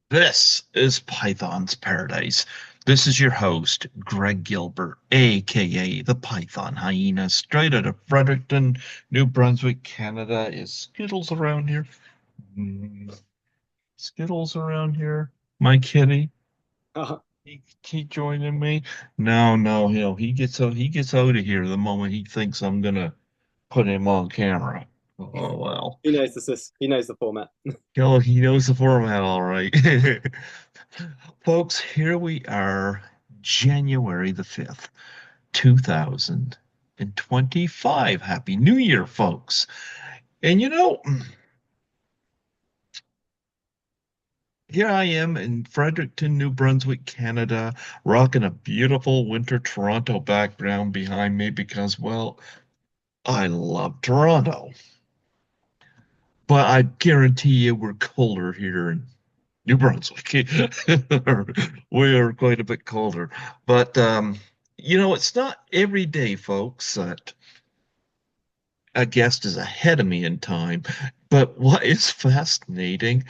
This is Python's Paradise. This is your host, Greg Gilbert, aka the Python Hyena, straight out of Fredericton, New Brunswick, Canada. Is Skittles around here? Hmm, Skittles around here? My kitty? He joining me? No, no, he gets out of here the moment he thinks I'm gonna put him on camera. Oh well. He knows the format. Oh, he knows the format all right. Folks, here we are, January the 5th, 2025. Happy New Year, folks. And here I am in Fredericton, New Brunswick, Canada, rocking a beautiful winter Toronto background behind me because, well, I love Toronto. But I guarantee you we're colder here in New Brunswick. We are quite a bit colder. But it's not every day, folks, that a guest is ahead of me in time. But what is fascinating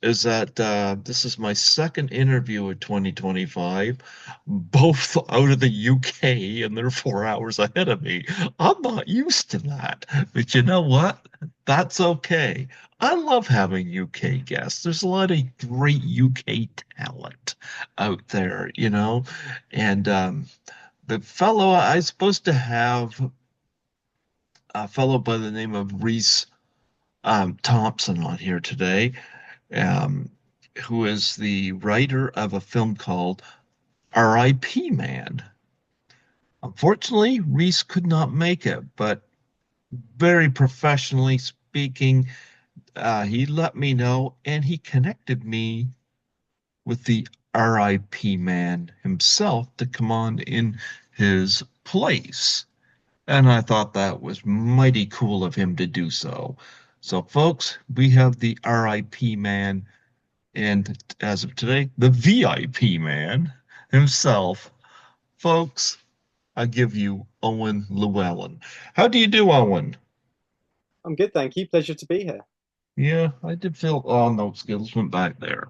is that this is my second interview of 2025, both out of the UK, and they're 4 hours ahead of me. I'm not used to that, but you know what? That's okay. I love having UK guests. There's a lot of great UK talent out there, and the fellow I'm supposed to have a fellow by the name of Reese Thompson on here today, um, who is the writer of a film called R.I.P. Man. Unfortunately, Reese could not make it, but very professionally speaking, he let me know and he connected me with the R.I.P. Man himself to come on in his place. And I thought that was mighty cool of him to do so. So, folks, we have the R.I.P. Man and as of today, the VIP man himself. Folks, I give you Owen Llewelyn. How do you do, Owen? I'm good, thank you. Pleasure to be here. Yeah, I did feel, oh no, Skittles went back there.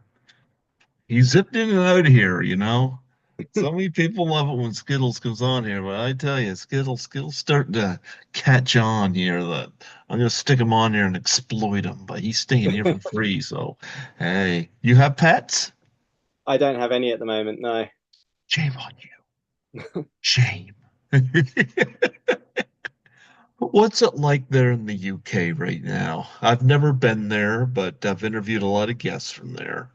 He zipped in and out of here. So many people love it when Skittles comes on here, but I tell you, Skittles starting to catch on here that I'm gonna stick him on here and exploit him, but he's staying here for free, so hey, you have pets? I don't have any at the moment, no. Shame on you. Shame. What's it like there in the UK right now? I've never been there, but I've interviewed a lot of guests from there.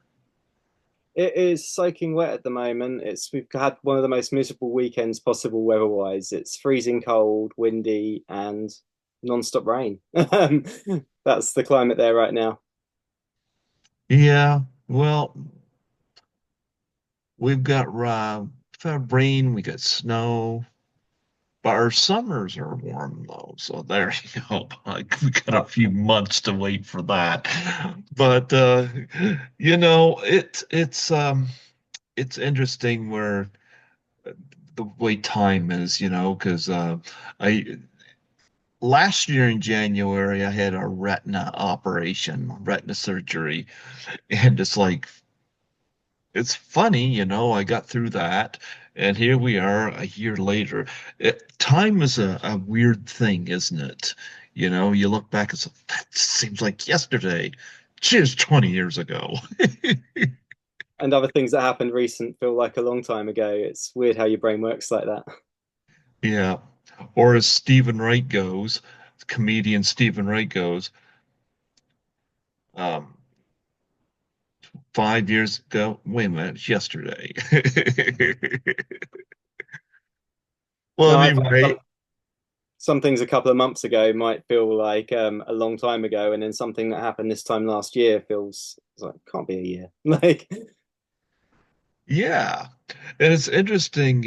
It is soaking wet at the moment. We've had one of the most miserable weekends possible weather-wise. It's freezing cold, windy, and non-stop rain. That's the climate there right now. Yeah, well, we've had rain, we got snow, but our summers are warm though. So there you go. Like we got a Uh, few months to wait for that. But it's interesting where the way time is, because I last year in January I had a retina surgery, and it's funny, I got through that, and here we are a year later. Time is a weird thing, isn't it? You look back and say, that seems like yesterday. Cheers, 20 years ago. and other things that happened recent feel like a long time ago. It's weird how your brain works like that. Yeah. Or as Stephen Wright goes, comedian Stephen Wright goes, um, 5 years ago, wait a minute, it's yesterday. Well, No, I find anyway, some things a couple of months ago might feel like a long time ago, and then something that happened this time last year feels it's like can't be a year. Like, yeah. And it's interesting,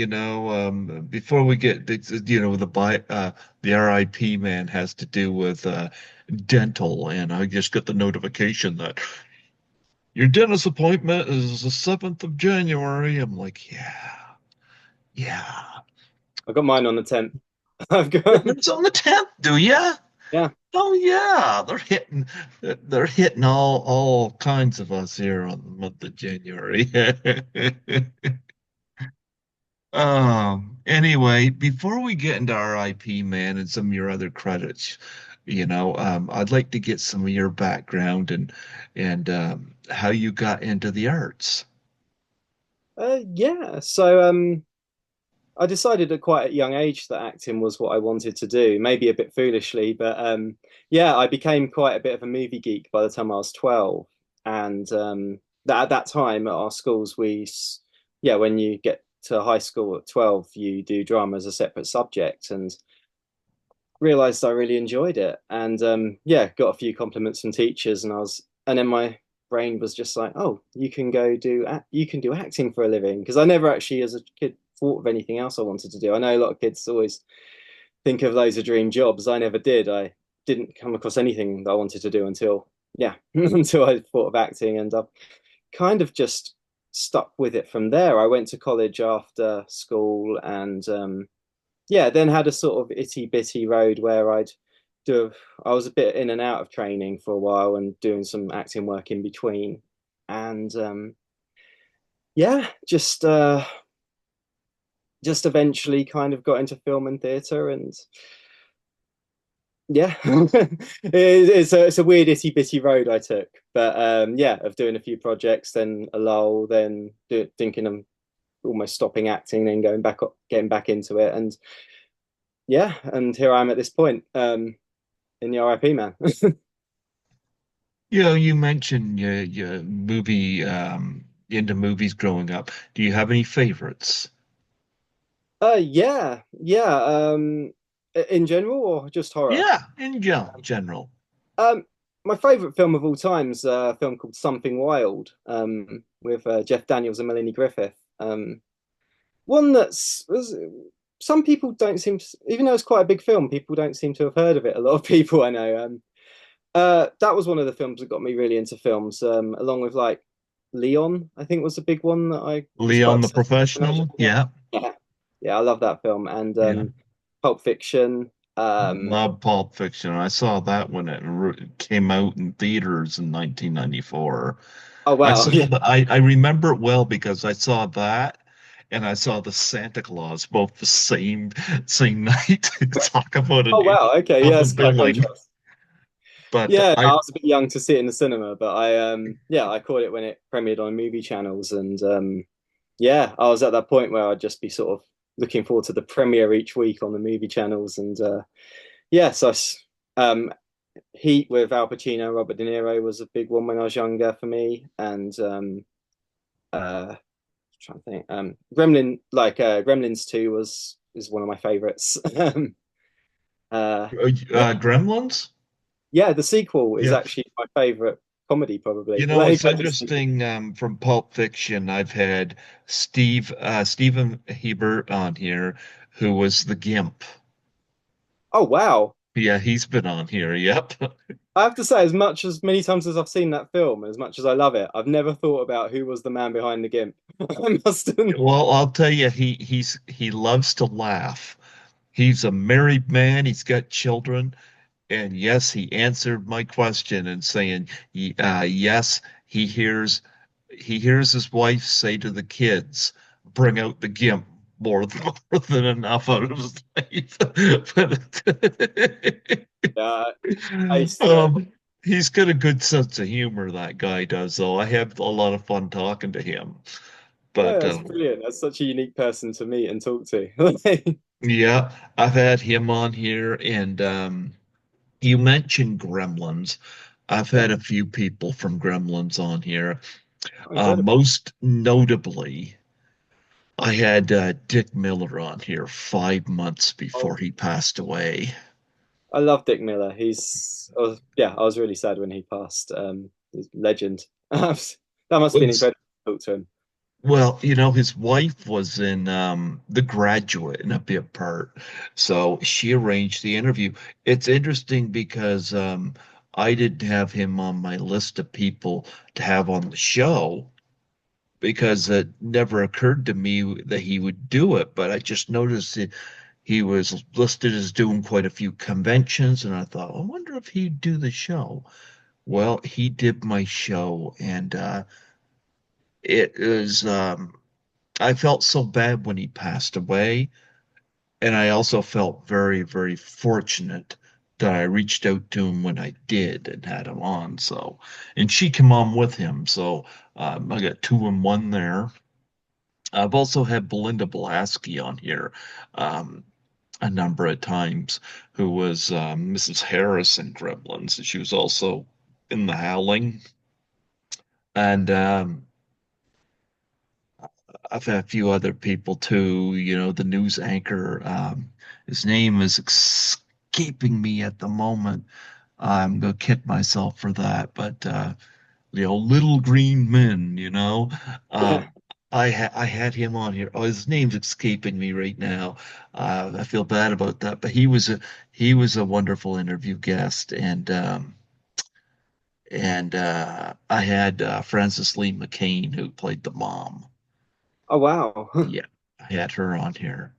before we get, the RIP man has to do with dental, and I just got the notification that your dentist appointment is the 7th of January. I'm like, yeah, yeah. I got mine on the 10th. I've got It's on the 10th, do ya? Yeah. Oh yeah, they're hitting all kinds of us here on the month of January. Anyway, before we get into RIP, man, and some of your other credits, I'd like to get some of your background and how you got into the arts. Yeah. So I decided at quite a young age that acting was what I wanted to do, maybe a bit foolishly, but yeah, I became quite a bit of a movie geek by the time I was 12. And that at that time at our schools, yeah, when you get to high school at 12, you do drama as a separate subject and realized I really enjoyed it. And yeah, got a few compliments from teachers and then my brain was just like, oh, you can do acting for a living. Because I never actually as a kid thought of anything else I wanted to do. I know a lot of kids always think of those as dream jobs. I never did. I didn't come across anything that I wanted to do until, yeah, until I thought of acting. And I've kind of just stuck with it from there. I went to college after school and yeah, then had a sort of itty bitty road where do, I was a bit in and out of training for a while and doing some acting work in between. And yeah, just eventually kind of got into film and theatre and yeah, it's a weird itty bitty road I took, but yeah, of doing a few projects, then a lull, then thinking I'm almost stopping acting, then getting back into it, and yeah, and here I am at this point in the RIP man. You mentioned your movie into movies growing up. Do you have any favorites? Yeah, yeah. In general or just horror? Yeah, in general. Um, my favorite film of all time is a film called Something Wild, with Jeff Daniels and Melanie Griffith. One some people don't seem to, even though it's quite a big film, people don't seem to have heard of it. A lot of people I know. That was one of the films that got me really into films, along with like Leon, I think was a big one that I was quite Leon the obsessed with when I was Professional. younger. Yeah, Yeah, yeah, I love that film. And yeah. Pulp Fiction. Love Pulp Fiction. I saw that when it came out in theaters in 1994. Oh wow, yeah. I remember it well because I saw that and I saw the Santa Claus both the same night. Talk about Oh an wow, okay, yeah, double it's quite a billing. contrast. But Yeah, I I was a bit young to see it in the cinema, but I yeah, I caught it when it premiered on movie channels, and yeah, I was at that point where I'd just be sort of looking forward to the premiere each week on the movie channels, and yeah, um, Heat with Al Pacino and Robert De Niro was a big one when I was younger for me, and trying to think, Gremlins 2 is one of my favorites. uh, yeah, Gremlins? yeah, the sequel is Yeah. actually my favorite comedy, You probably. know, Like, it's interesting from Pulp Fiction. I've had Steven Hebert on here, who was the Gimp. oh wow. Yeah, he's been on here. Yep. I have to say, as much as many times as I've seen that film, as much as I love it, I've never thought about who was the man behind the gimp. I must admit. Well, I'll tell you, he loves to laugh. He's a married man. He's got children, and yes, he answered my question and saying, yes, he hears his wife say to the kids, "Bring out the gimp." More than enough out of his life. Yeah, I used to. um, he's got a good sense of humor, that guy does, though. I have a lot of fun talking to him. Yeah, But that's brilliant. That's such a unique person to meet and talk to. yeah, I've had him on here, and you mentioned Gremlins. I've Yeah, had a few people from Gremlins on here. oh, incredible. Most notably, I had Dick Miller on here 5 months before Oh, he passed away. I love Dick Miller. Yeah, I was really sad when he passed. He's a legend. That must have been Was incredible to talk to him. Well, his wife was in The Graduate in a bit part, so she arranged the interview. It's interesting because I didn't have him on my list of people to have on the show because it never occurred to me that he would do it, but I just noticed he was listed as doing quite a few conventions, and I thought, I wonder if he'd do the show. Well, he did my show, and it was I felt so bad when he passed away, and I also felt very, very fortunate that I reached out to him when I did and had him on. So, and she came on with him, so I got two in one there. I've also had Belinda Blasky on here a number of times, who was Mrs. Harris in Gremlins. She was also in The Howling. And I've had a few other people too, the news anchor. His name is escaping me at the moment. I'm gonna kick myself for that, but Little Green Men, Um, I had him on here. Oh, his name's escaping me right now. I feel bad about that, but he was a wonderful interview guest, and I had Frances Lee McCain who played the mom. Oh wow, Yeah, I had her on here.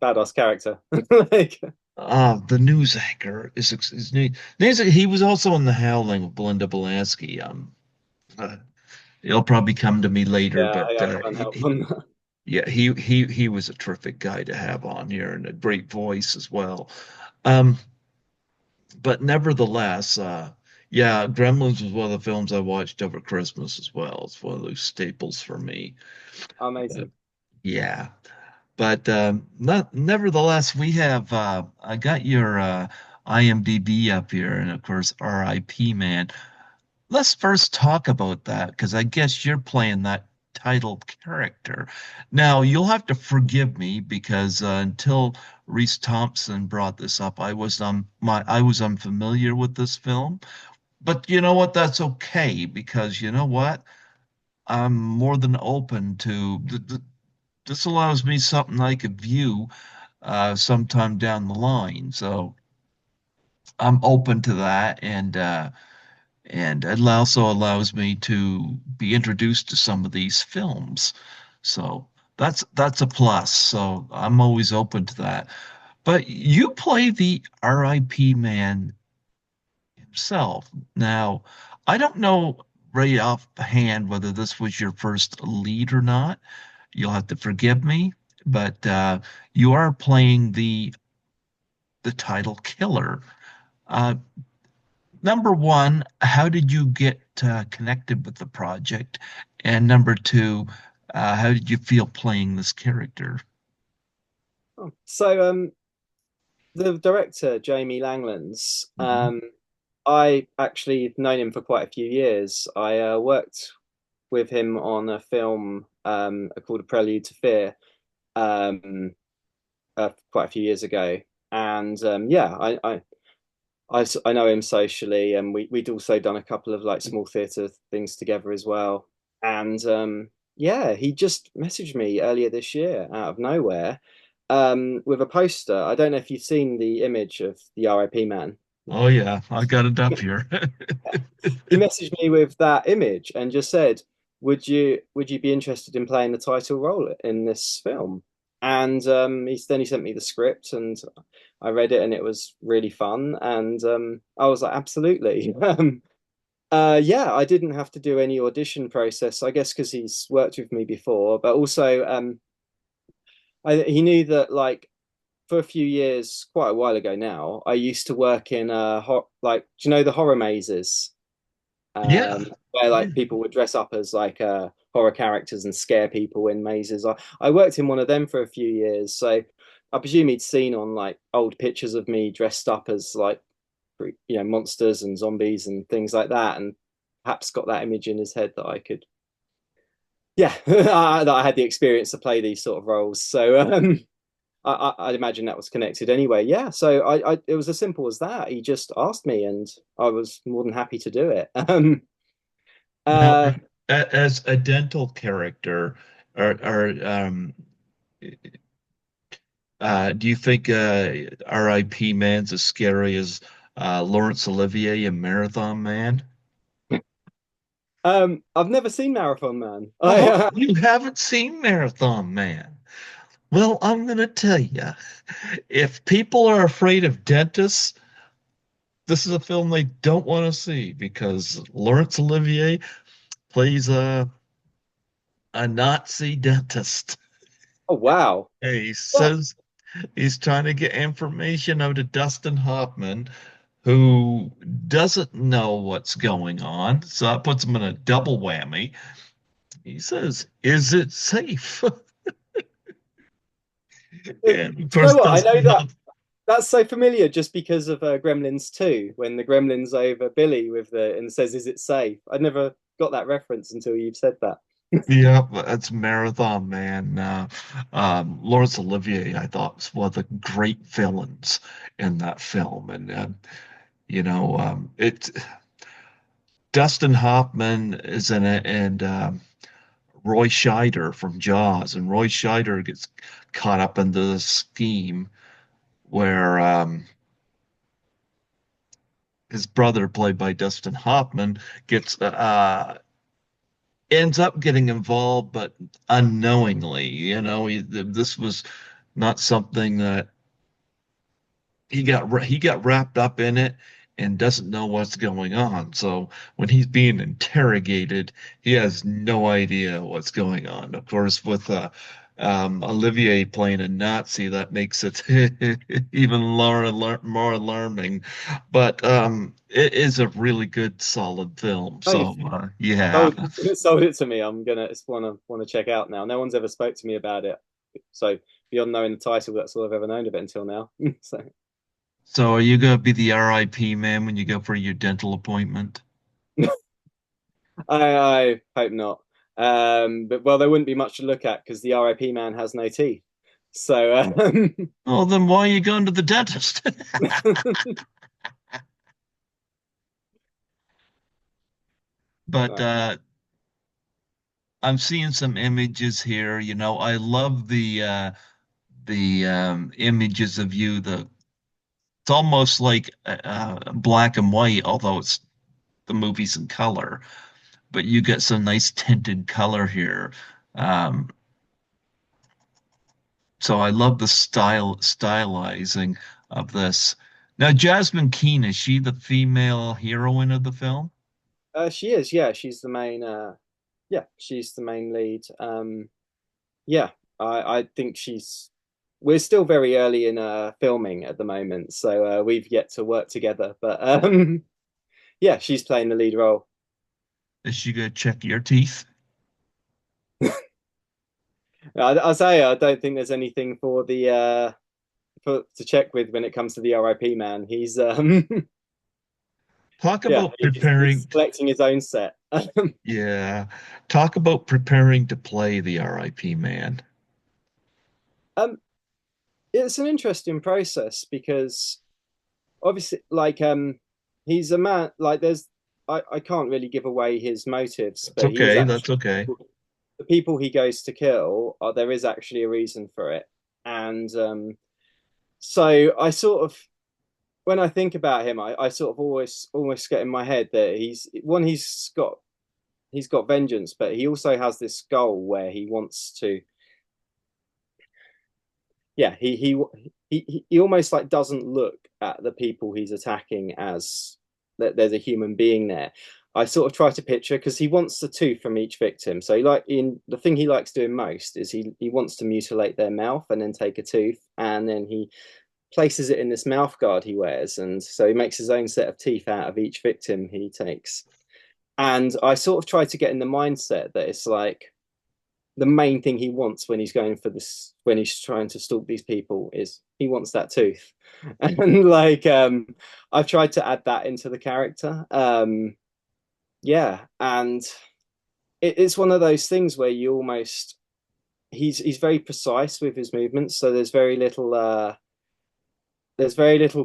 badass character. Like, The news anchor is his name. He was also in The Howling with Belinda Belansky. Uh, he'll probably come to me later, yeah, but I can't help on that. yeah, he was a terrific guy to have on here and a great voice as well. Um, but nevertheless, yeah, Gremlins was one of the films I watched over Christmas as well. It's one of those staples for me. Uh, Amazing. yeah. But not, nevertheless, I got your IMDb up here, and of course, RIP man. Let's first talk about that because I guess you're playing that title character. Now, you'll have to forgive me because until Reese Thompson brought this up, I was unfamiliar with this film. But you know what? That's okay because you know what? I'm more than open to this allows me something I could view sometime down the line. So I'm open to that, and it also allows me to be introduced to some of these films. So that's a plus. So I'm always open to that. But you play the R.I.P. man himself. Now, I don't know right offhand whether this was your first lead or not. You'll have to forgive me, but you are playing the title killer. Uh, Number one, how did you get connected with the project? And number two, how did you feel playing this character? So, the director Jamie Langlands, Mhm. I actually known him for quite a few years. I worked with him on a film called A Prelude to Fear quite a few years ago, and yeah, I know him socially, and we'd also done a couple of like small theatre things together as well. And yeah, he just messaged me earlier this year out of nowhere with a poster. I don't know if you've seen the image of the RIP man. Oh yeah, I got it up here. He messaged me with that image and just said, "Would you be interested in playing the title role in this film?" And he sent me the script, and I read it, and it was really fun. And I was like, "Absolutely." Yeah, I didn't have to do any audition process, I guess, because he's worked with me before, but also he knew that like for a few years, quite a while ago now, I used to work in like, do you know the horror mazes? Yeah, Where yeah. like people would dress up as like horror characters and scare people in mazes. I worked in one of them for a few years, so I presume he'd seen on like old pictures of me dressed up as like monsters and zombies and things like that, and perhaps got that image in his head that I could, yeah, that I had the experience to play these sort of roles. So I'd imagine that was connected anyway. Yeah, so it was as simple as that. He just asked me, and I was more than happy to do it. Now, Uh, as a dental character, or do you think R.I.P. Man's as scary as Laurence Olivier in Marathon Man? I've never seen Marathon Man. Oh, you haven't seen Marathon Man. Well, I'm gonna tell you, if people are afraid of dentists, this is a film they don't want to see because Laurence Olivier plays a Nazi dentist. Oh wow. He Well, says he's trying to get information out of Dustin Hoffman, who doesn't know what's going on. So that puts him in a double whammy. He says, "Is it safe?" And of do you know course, what? I know Dustin that Hoffman. that's so familiar just because of Gremlins 2, when the Gremlins over Billy with the and says, "Is it safe?" I never got that reference until you've said that. Yeah, that's Marathon Man. Laurence Olivier, I thought, was one of the great villains in that film, and it. Dustin Hoffman is in it, and Roy Scheider from Jaws, and Roy Scheider gets caught up into this scheme where his brother, played by Dustin Hoffman, gets ends up getting involved, but unknowingly. This was not something that he got wrapped up in it and doesn't know what's going on. So when he's being interrogated, he has no idea what's going on. Of course, with Olivier playing a Nazi, that makes it even more alarming. But it is a really good, solid film. Oh, you So yeah. sold, sold it to me. I'm gonna just wanna check out now. No one's ever spoke to me about it, so beyond knowing the title, that's all I've ever known of it until now. So So are you gonna be the RIP man when you go for your dental appointment? I hope not. But well, there wouldn't be much to look at because the RIP man has no teeth. So Oh, then why are you going to the dentist? But right. I'm seeing some images here. I love the images of you. It's almost like black and white, although it's the movie's in color. But you get some nice tinted color here. Um, so I love the stylizing of this. Now, Jasmine Keene, is she the female heroine of the film? She is, yeah. She's the main. Yeah, she's the main lead. Yeah, I think she's. We're still very early in filming at the moment, so we've yet to work together. But yeah, she's playing the lead role. Is she gonna check your teeth? I say I don't think there's anything for the to check with when it comes to the RIP man. He's Talk yeah, about he's preparing. selecting his own set. Yeah. Talk about preparing to play the RIP man. um, it's an interesting process because obviously, like he's a man. Like there's, I can't really give away his motives, That's but he is okay. That's actually okay. the people he goes to kill. There is actually a reason for it, and so I sort of when I think about him, I sort of always almost get in my head that he's got vengeance, but he also has this goal where he wants to. Yeah, he almost like doesn't look at the people he's attacking as that there's a human being there. I sort of try to picture because he wants the tooth from each victim. So he like in the thing he likes doing most is he wants to mutilate their mouth and then take a tooth and then he places it in this mouth guard he wears, and so he makes his own set of teeth out of each victim he takes. And I sort of try to get in the mindset that it's like the main thing he wants when he's going for this when he's trying to stalk these people is he wants that tooth. And like I've tried to add that into the character. Yeah, and it's one of those things where you almost he's very precise with his movements, so there's very little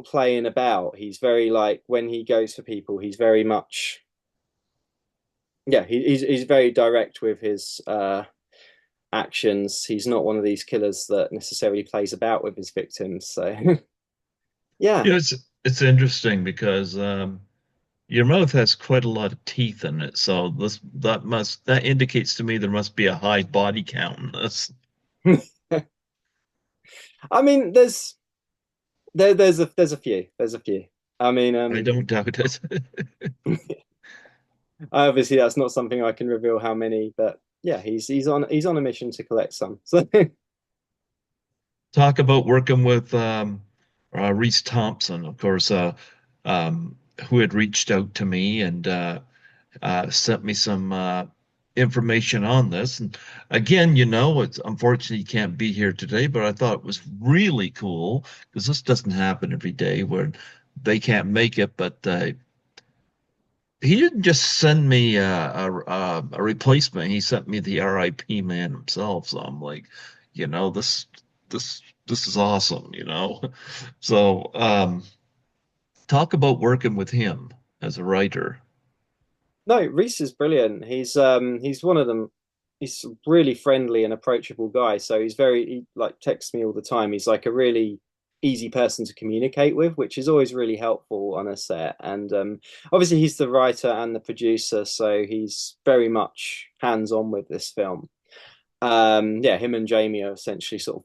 playing about. He's very like when he goes for people, he's very much yeah, he's very direct with his actions. He's not one of these killers that necessarily plays about with his victims. So yeah, It's interesting because your mouth has quite a lot of teeth in it, so that indicates to me there must be a high body count in this. I mean, there's a few. I mean, I don't doubt it. obviously that's not something I can reveal how many, but yeah, he's on a mission to collect some. So Talk about working with Reese Thompson, of course, who had reached out to me and sent me some information on this. And again, it's unfortunately he can't be here today, but I thought it was really cool because this doesn't happen every day where they can't make it. But he didn't just send me a replacement; he sent me the RIP man himself. So I'm like, this is awesome. So talk about working with him as a writer. no, Reese is brilliant. He's one of them. He's a really friendly and approachable guy. So he like texts me all the time. He's like a really easy person to communicate with, which is always really helpful on a set. And obviously he's the writer and the producer, so he's very much hands-on with this film. Yeah, him and Jamie are essentially sort of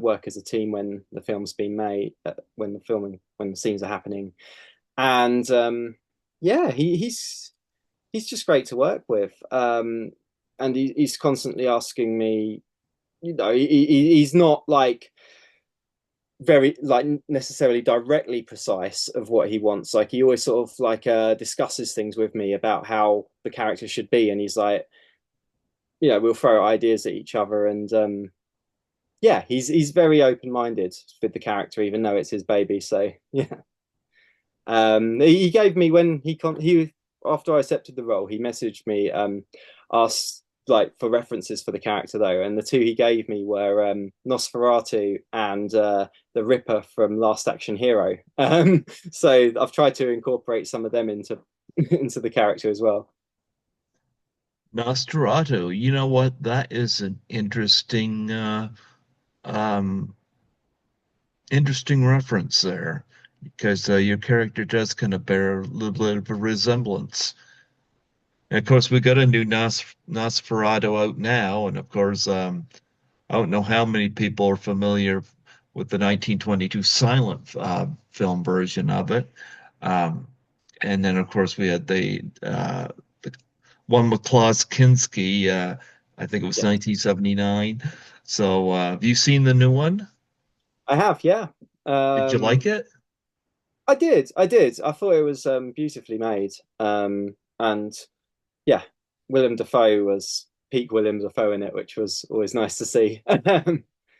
work as a team when the film's been made, when the scenes are happening. And yeah, he's just great to work with. And he's constantly asking me, he's not like very like necessarily directly precise of what he wants. Like he always sort of like discusses things with me about how the character should be, and he's like, we'll throw ideas at each other, and yeah, he's very open minded with the character, even though it's his baby. So yeah, he gave me when he after I accepted the role, he messaged me, asked like for references for the character though, and the two he gave me were Nosferatu and the Ripper from Last Action Hero. So I've tried to incorporate some of them into into the character as well. Nosferatu, you know what? That is an um, interesting reference there, because your character does kind of bear a little bit of a resemblance. And of course, we got a new Nosferatu out now, and of course, I don't know how many people are familiar with the 1922 silent film version of it. Um, and then, of course, we had the one with Klaus Kinski. I think it was Yeah, 1979. So, have you seen the new one? I have. Yeah, Did you like it? I did. I did. I thought it was beautifully made. And yeah, Willem Dafoe was peak Willem Dafoe in it, which was always nice to see.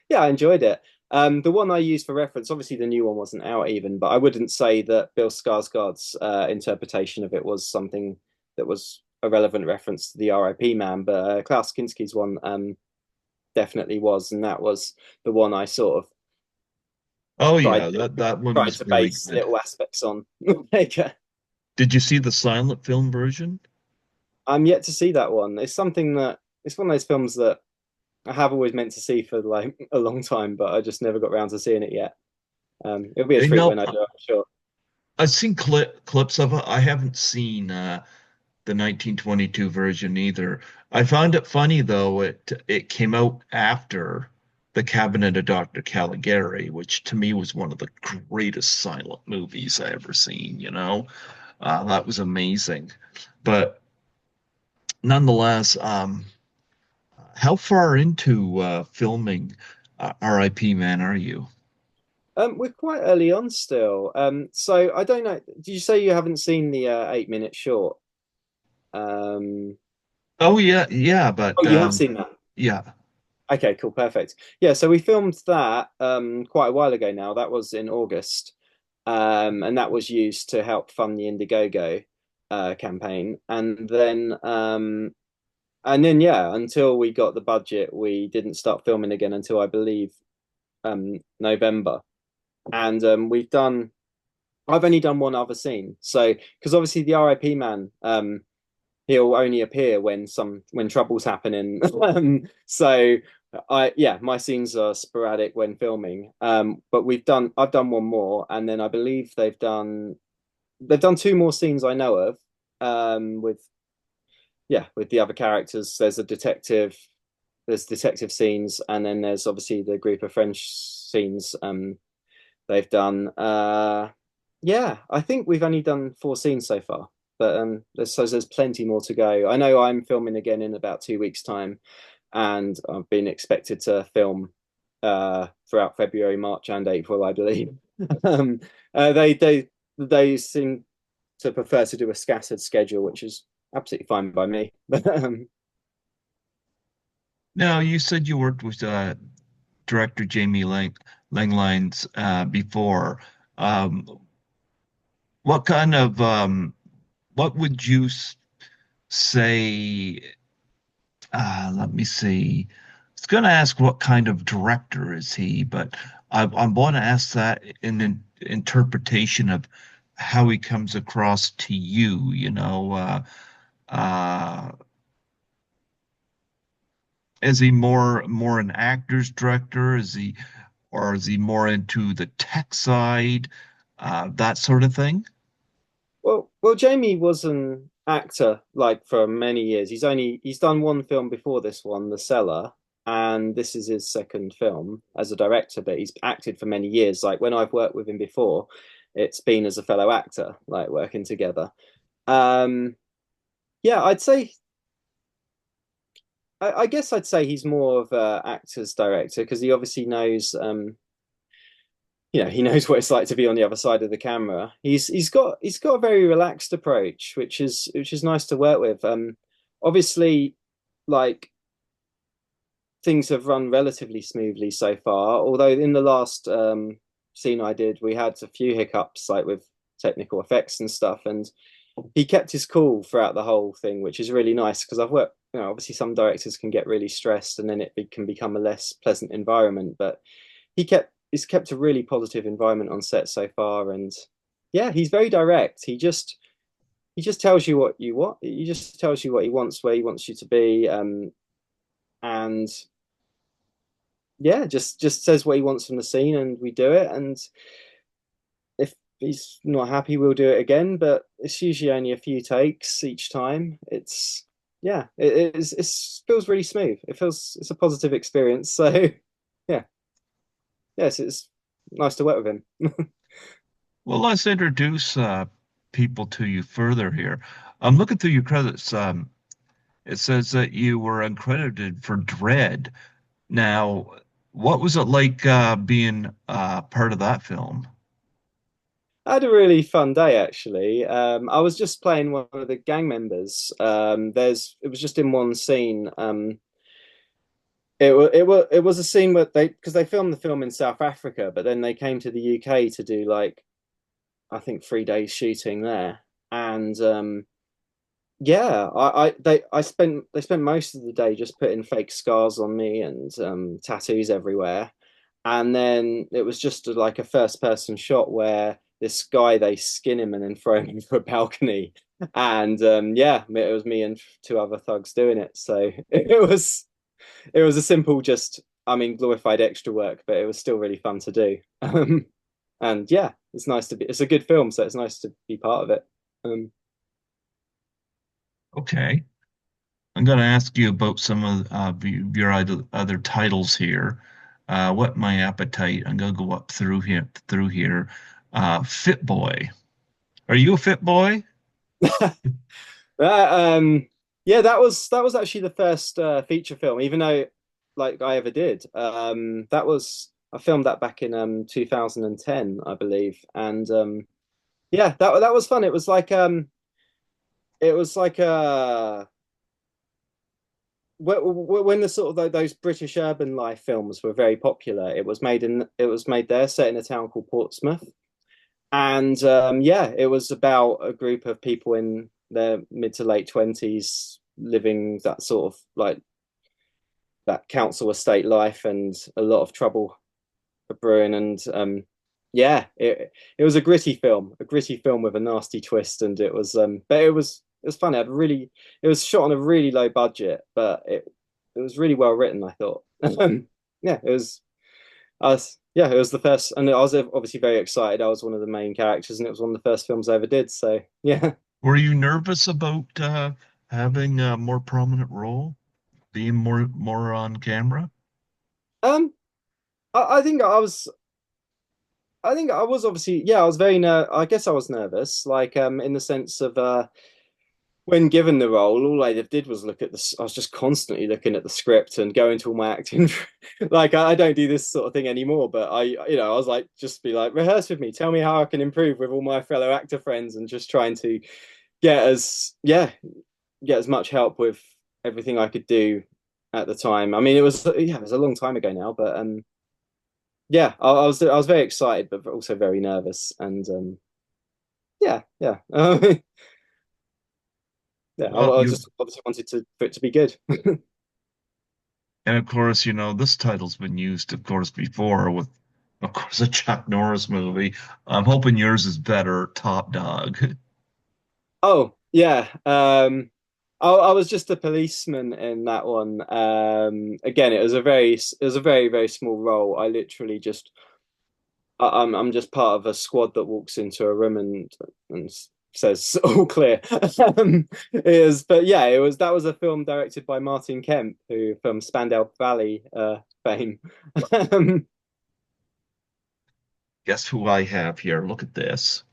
Yeah, I enjoyed it. The one I used for reference, obviously the new one wasn't out even, but I wouldn't say that Bill Skarsgård's interpretation of it was something that was a relevant reference to the R.I.P. man. But Klaus Kinski's one definitely was, and that was the one I sort of Oh tried yeah, that one tried was to really base good. little aspects on. Like, Did you see the silent film version? I'm yet to see that one. It's one of those films that I have always meant to see for like a long time, but I just never got around to seeing it yet. It'll be a You treat know, when I do, I'm sure. I've seen clips of it. I haven't seen the 1922 version either. I found it funny though. It came out after The Cabinet of Dr. Caligari, which to me was one of the greatest silent movies I ever seen. That was amazing. But nonetheless, how far into filming R.I.P. Man are you? We're quite early on still. So I don't know. Did you say you haven't seen the 8 minute short? Um, Oh yeah, yeah, oh, but you have seen that. yeah. Okay, cool, perfect. Yeah, so we filmed that quite a while ago now. That was in August, and that was used to help fund the Indiegogo campaign. And then yeah, until we got the budget, we didn't start filming again until I believe November. And I've only done one other scene. So because obviously the RIP man, he'll only appear when trouble's happening. So yeah, my scenes are sporadic when filming. But I've done one more, and then I believe they've done two more scenes I know of. With yeah, with the other characters. There's a detective. there's detective scenes, and then there's obviously the group of French scenes they've done. Yeah, I think we've only done 4 scenes so far, but there's plenty more to go. I know I'm filming again in about 2 weeks' time, and I've been expected to film throughout February, March, and April, I believe. um, they seem to prefer to do a scattered schedule, which is absolutely fine by me. But Now, you said you worked with director Jamie Langlines before. Um, what kind of what would you say? Let me see. I was going to ask what kind of director is he, but I want to ask that in an interpretation of how he comes across to you. Uh, is he more an actor's director? Is he more into the tech side, that sort of thing? well, Jamie was an actor like for many years. He's done one film before this one, The Cellar, and this is his second film as a director. But he's acted for many years. Like when I've worked with him before, it's been as a fellow actor, like working together. Um, yeah, I guess I'd say he's more of a actor's director because he obviously knows he knows what it's like to be on the other side of the camera. He's got a very relaxed approach, which is nice to work with. Obviously, like things have run relatively smoothly so far. Although in the last scene I did, we had a few hiccups, like with technical effects and stuff, and he kept his cool throughout the whole thing, which is really nice because I've worked. Obviously, some directors can get really stressed, and then it can become a less pleasant environment. But he's kept a really positive environment on set so far, and yeah, he's very direct. He just tells you what you want. He just tells you what he wants, where he wants you to be, and yeah, just says what he wants from the scene, and we do it. And if he's not happy, we'll do it again. But it's usually only a few takes each time. It's yeah, it feels really smooth. It's a positive experience. So yeah, yes, it's nice to work with him. Well, let's introduce people to you further here. I'm looking through your credits. It says that you were uncredited for Dread. Now, what was it like being part of that film? I had a really fun day actually. I was just playing one of the gang members. It was just in one scene. It was a scene where they filmed the film in South Africa, but then they came to the UK to do like I think 3 days shooting there, and yeah, they spent most of the day just putting fake scars on me and tattoos everywhere, and then it was just like a first person shot where this guy they skin him and then throw him into a balcony, and yeah, it was me and two other thugs doing it. So it was a simple, just I mean, glorified extra work, but it was still really fun to do. And yeah, it's a good film, so it's nice to be part of it. Um, Okay. I'm going to ask you about some of your other titles here. What my appetite? I'm going to go up through here. Fit Boy. Are you a fit boy? That, yeah, that was actually the first feature film, even though like I ever did. I filmed that back in 2010, I believe, and yeah, that was fun. It was like when the sort of those British urban life films were very popular. It was made there, set in a town called Portsmouth, and yeah, it was about a group of people in their mid to late 20s living that sort of like that council estate life and a lot of trouble brewing. And yeah, it was a gritty film with a nasty twist, and but it was fun. It was shot on a really low budget, but it was really well written, I thought. Yeah, it was the first, and I was obviously very excited. I was one of the main characters, and it was one of the first films I ever did. So yeah, Were you nervous about having a more prominent role? being more on camera? Um, I think I was obviously, yeah, I was I guess I was nervous, like in the sense of when given the role, all I did was look at I was just constantly looking at the script and going to all my acting. Like I don't do this sort of thing anymore, but I was like, just be like, rehearse with me, tell me how I can improve with all my fellow actor friends, and just trying to get get as much help with everything I could do at the time. I mean, it was a long time ago now, but yeah, I was very excited, but also very nervous, and yeah. Yeah, Well, I you just obviously wanted for it to be good. and of course, this title's been used, of course, before with, of course, a Chuck Norris movie. I'm hoping yours is better, Top Dog. Oh, yeah. I was just a policeman in that one. Again, it was a very, very small role. I literally just, I'm just part of a squad that walks into a room and says all clear. But yeah, that was a film directed by Martin Kemp, who from Spandau Valley fame. Um, Guess who I have here? Look at this.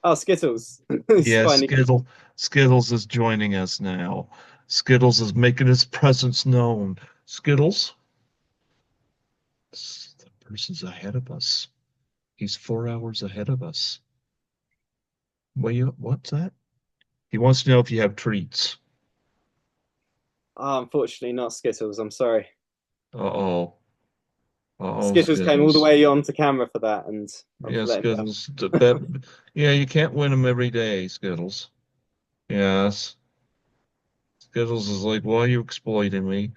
oh, Skittles. He's Yes, finally. Skittles is joining us now. Skittles is making his presence known. Skittles, the person's ahead of us. He's 4 hours ahead of us. Wait, what's that? He wants to know if you have treats. Oh, unfortunately, not Skittles. I'm sorry. Uh-oh. Uh-oh, Skittles came all the Skittles. way onto camera for that, and I've Yeah, let him Skittles. Yeah, you can't win them every day, Skittles. Yes. Skittles is like, why are you exploiting me?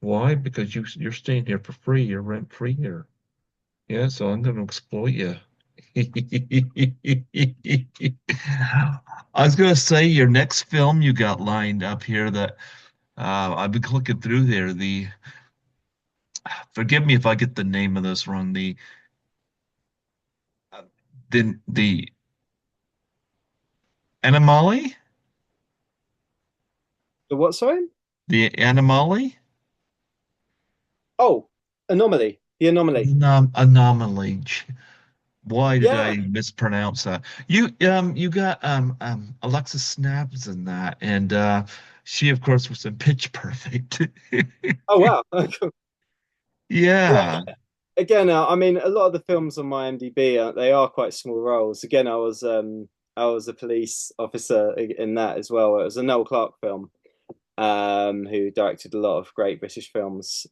Why? Because you're staying here for free. You're rent free here. Yeah, so I'm going to exploit you. I was going to say your next film you got lined up here that I've been clicking through there. Forgive me if I get the name of this wrong. Uh, the Animale? the what? Sorry. The Animale? Oh, Anomaly. The Anomaly. Anomaly. Why did Yeah. I mispronounce that? You got Alexis Snaps in that, and she of course was in Pitch Perfect. Oh wow. Yeah. Yeah. Again, I mean, a lot of the films on my IMDb, they are quite small roles. Again, I was a police officer in that as well. It was a Noel Clarke film, who directed a lot of great British films.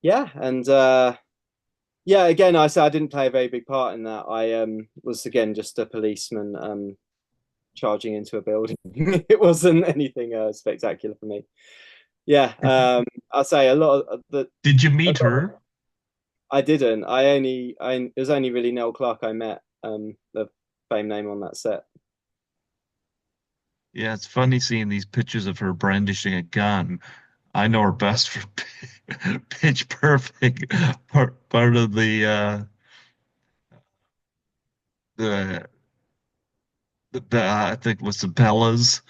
Yeah, and yeah, again, I said I didn't play a very big part in that. I was again just a policeman charging into a building. It wasn't anything spectacular for me. Yeah, I'll say a lot of Did you a meet lot. her? I didn't. It was only really Noel Clarke I met. The fame name on that set. Yeah, it's funny seeing these pictures of her brandishing a gun. I know her best for Pitch Perfect, part of the I think it was the Bellas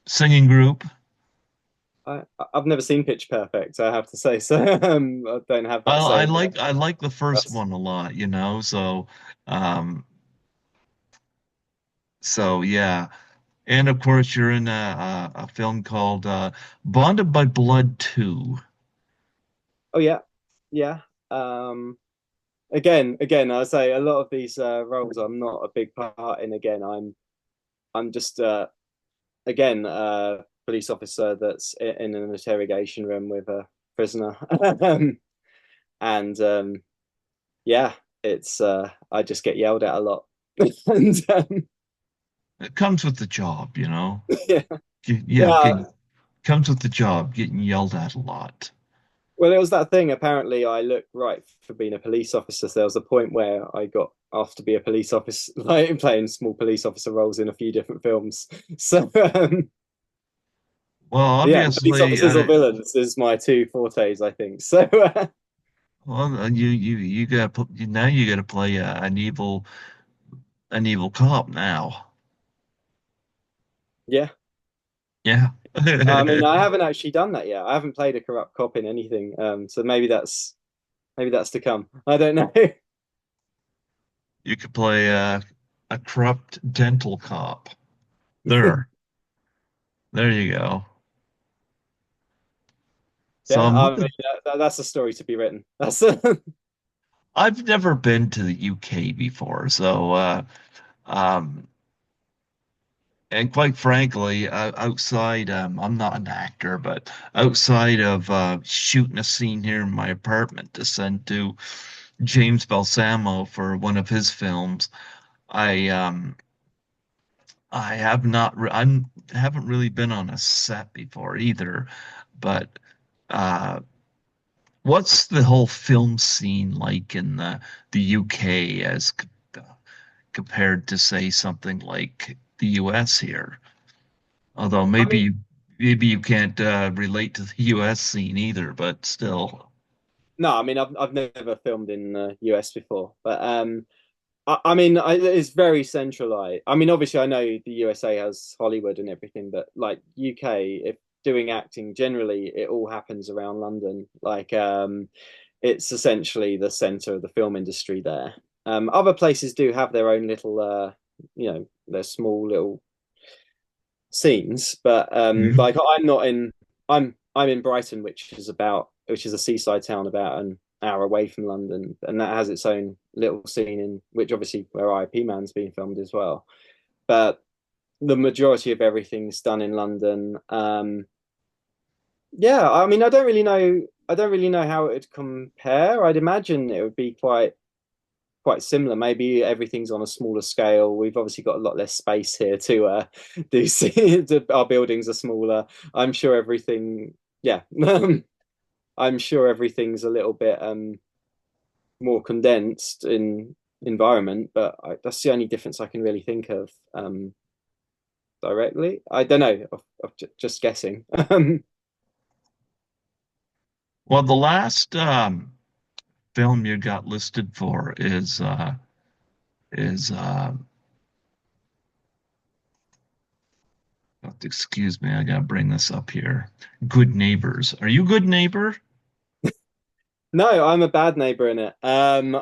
singing group. I've never seen Pitch Perfect, I have to say, so I don't have that Well, same. I like the first Trust. one a lot, um so yeah. And of course you're in a film called Bonded by Blood 2. Oh yeah, yeah. Um, again, I say a lot of these roles I'm not a big part in. Again, I'm just again police officer that's in an interrogation room with a prisoner, and yeah, it's I just get yelled at a lot, and It comes with the job. yeah, Yeah, yeah. comes with the job, getting yelled at a lot. Well, it was that thing. Apparently, I looked right for being a police officer. So there was a point where I got asked to be a police officer, like playing small police officer roles in a few different films. So Well, yeah, police obviously, officers or villains is my two fortes, I think. So you got now you got to play an evil cop now. yeah, Yeah. I mean, I haven't actually done that yet. I haven't played a corrupt cop in anything. So maybe that's to come. I don't know. You could play a corrupt dental cop. There, there you go. So Yeah, I'm I mean looking. that's a story to be written. That's I've never been to the UK before, so um, and quite frankly, outside, I'm not an actor, but outside of shooting a scene here in my apartment to send to James Balsamo for one of his films, I I have not re I'm haven't really been on a set before either. But uh, what's the whole film scene like in the UK as compared to say something like the US here? Although I mean, maybe you can't relate to the US scene either, but still. no, I mean I've never filmed in the US before, but I mean it's very centralized. I mean, obviously I know the USA has Hollywood and everything, but like UK, if doing acting generally, it all happens around London. Like it's essentially the center of the film industry there. Other places do have their own little, their small little scenes, but Mhm. like I'm in Brighton, which is a seaside town about an hour away from London, and that has its own little scene in which obviously where IP Man's being filmed as well. But the majority of everything's done in London. Yeah, I mean, I don't really know. I don't really know how it would compare. I'd imagine it would be quite similar. Maybe everything's on a smaller scale. We've obviously got a lot less space here to do. Our buildings are smaller. I'm sure everything. Yeah, I'm sure everything's a little bit more condensed in environment, but that's the only difference I can really think of directly. I don't know. Just guessing. Well, the last film you got listed for is excuse me, I gotta bring this up here. Good Neighbors. Are you Good Neighbor? No, I'm a bad neighbor in it. I'm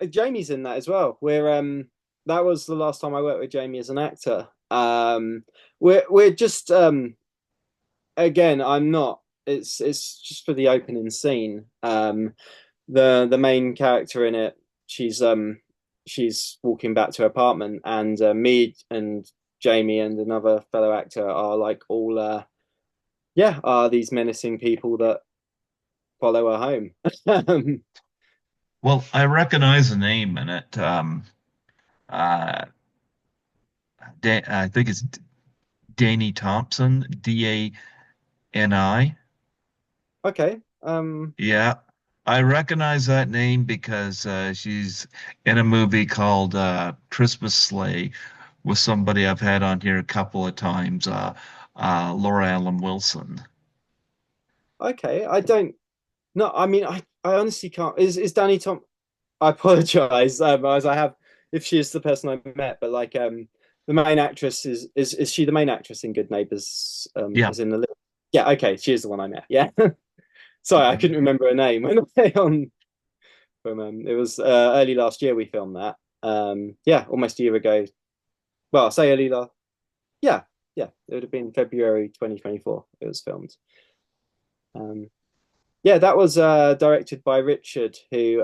Jamie's in that as well. That was the last time I worked with Jamie as an actor. We're just again, I'm not. It's just for the opening scene. The main character in it, she's walking back to her apartment, and me and Jamie and another fellow actor are like all are these menacing people that follow her home. Well, I recognize the name in it. Uh, I think it's Danny Thompson, Dani. Okay. Yeah, I recognize that name because she's in a movie called Christmas Sleigh with somebody I've had on here a couple of times, Laura Allen Wilson. Okay. I don't. No, I mean, I honestly can't. Is Danny Tom? I apologize, as I have, if she is the person I met, but like, the main actress is she the main actress in Good Neighbors? Yeah. As in the yeah, okay, she is the one I met. Yeah, sorry, I couldn't remember her name when I on from it was early last year we filmed that. Yeah, almost a year ago. Well, I'll say early last. Yeah, yeah, it would have been February 2024. It was filmed. Um, yeah, that was directed by Richard, who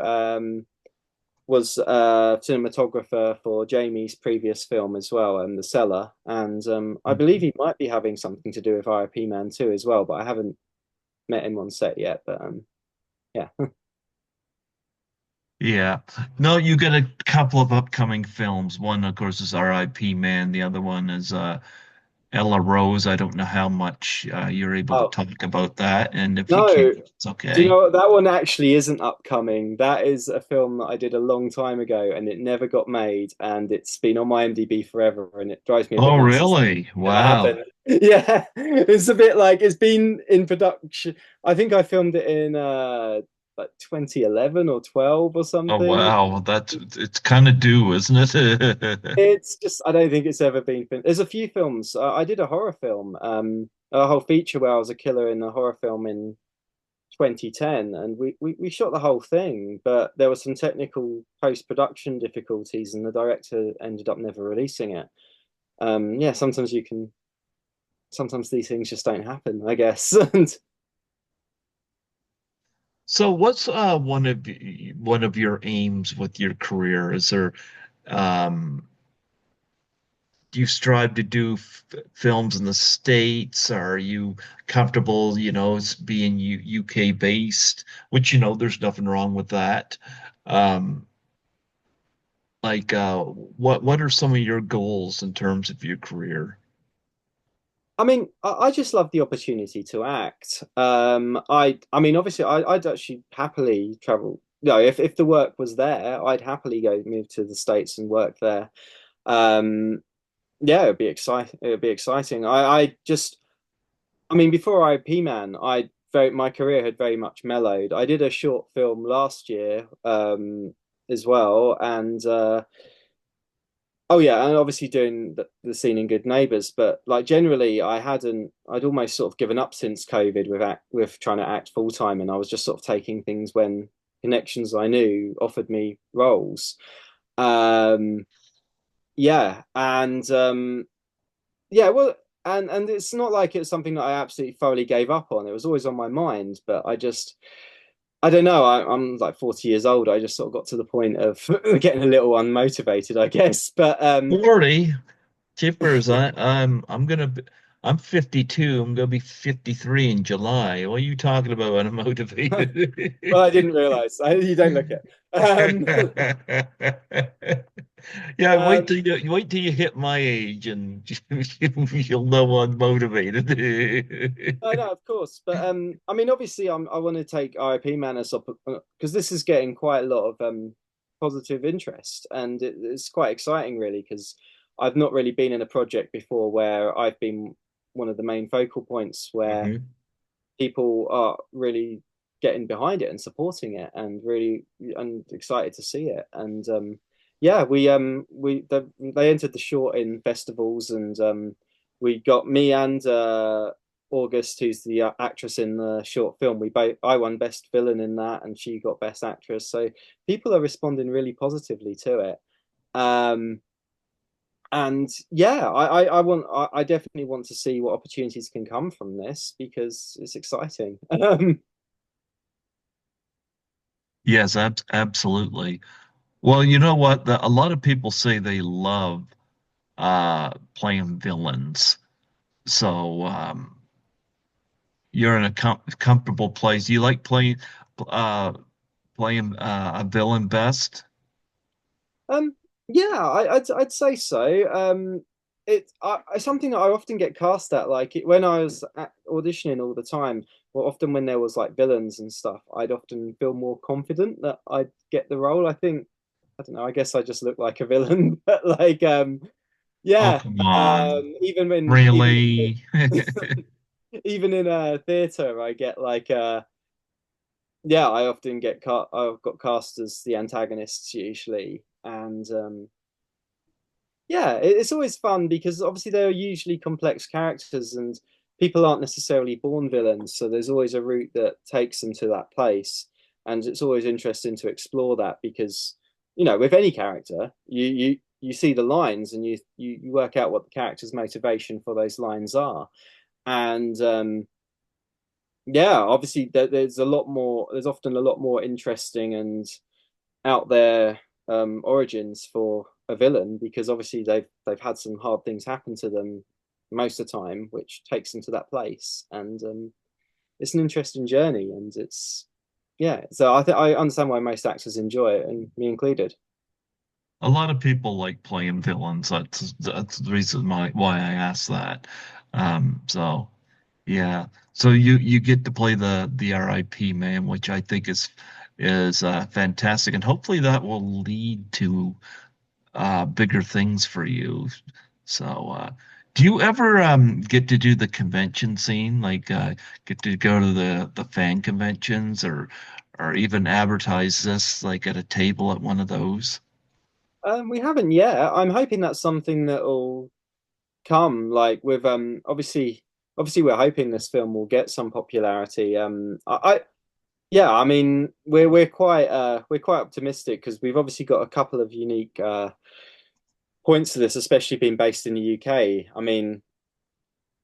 was cinematographer for Jamie's previous film as well, and The Cellar. And I believe he might be having something to do with RIP Man too as well, but I haven't met him on set yet. But yeah. Yeah. No, you get a couple of upcoming films. One, of course, is R.I.P. Man. The other one is Ella Rose. I don't know how much you're able to Oh talk about that, and if you no. can't, it's Do you okay. know what? That one actually isn't upcoming. That is a film that I did a long time ago and it never got made. And it's been on my MDB forever. And it drives me a bit Oh, nuts. It's really? never Wow. happened. Yeah. It's a bit like it's been in production. I think I filmed it in like 2011 or 12 or Oh something. wow, that's it's kind of due, isn't it? It's just I don't think it's ever been. There's a few films. I did a horror film, a whole feature where I was a killer in a horror film in 2010, and we shot the whole thing, but there were some technical post-production difficulties, and the director ended up never releasing it. Yeah, sometimes these things just don't happen, I guess. And So what's one of your aims with your career? Is there um do you strive to do f films in the States? Are you comfortable, being UK based, which there's nothing wrong with that. Um what are some of your goals in terms of your career? I mean, I just love the opportunity to act. I mean, obviously, I'd actually happily travel. If the work was there, I'd happily go move to the States and work there. Um, yeah, it'd be exciting. It'd be exciting. I mean, before IP Man, my career had very much mellowed. I did a short film last year, as well, and oh yeah, and obviously doing the scene in Good Neighbours, but like generally, I'd almost sort of given up since COVID with trying to act full time, and I was just sort of taking things when connections I knew offered me roles. Um, yeah, and yeah, well, and it's not like it's something that I absolutely thoroughly gave up on. It was always on my mind, but I don't know. I'm like 40 years old. I just sort of got to the point of getting a little unmotivated, I guess. But 40. Chippers, I'm 52. I'm gonna be 53 in July. What are you talking about when I'm motivated? well, I didn't realize. You don't look it. Yeah, Um, wait till you hit my age and you'll know I'm motivated. I know, of course, but I mean, obviously, I want to take RIP Manus up because this is getting quite a lot of positive interest, and it's quite exciting, really, because I've not really been in a project before where I've been one of the main focal points where Mhm. people are really getting behind it and supporting it and really and excited to see it. And yeah, they entered the short in festivals, and we got me and August, who's the actress in the short film. I won best villain in that, and she got best actress. So people are responding really positively to it. Um, and yeah, I definitely want to see what opportunities can come from this because it's exciting. Yes, absolutely. Well, you know what? A lot of people say they love playing villains. So you're in a comfortable place. You like uh playing a villain best? Um, yeah, I'd say so. It's something that I often get cast at. When I was auditioning all the time, or often when there was like villains and stuff, I'd often feel more confident that I'd get the role. I don't know. I guess I just look like a villain, but Oh, yeah. come on. Even Really? even in a theater, I get yeah, I often I've got cast as the antagonists usually, and yeah, it's always fun because obviously they're usually complex characters and people aren't necessarily born villains. So there's always a route that takes them to that place. And it's always interesting to explore that because, with any character, you see the lines and you work out what the character's motivation for those lines are. And yeah, obviously there's often a lot more interesting and out there origins for a villain because obviously they've had some hard things happen to them most of the time, which takes them to that place. And it's an interesting journey, and it's yeah. So I think I understand why most actors enjoy it, and me included. A lot of people like playing villains. That's the reason why I asked that. So yeah. So you get to play the RIP man, which I think is fantastic, and hopefully that will lead to bigger things for you. So do you ever get to do the convention scene, like get to go to the fan conventions, or or even advertise this like at a table at one of those? We haven't yet. I'm hoping that's something that'll come. Like with obviously we're hoping this film will get some popularity. Yeah, I mean we're quite optimistic because we've obviously got a couple of unique points to this, especially being based in the UK. I mean,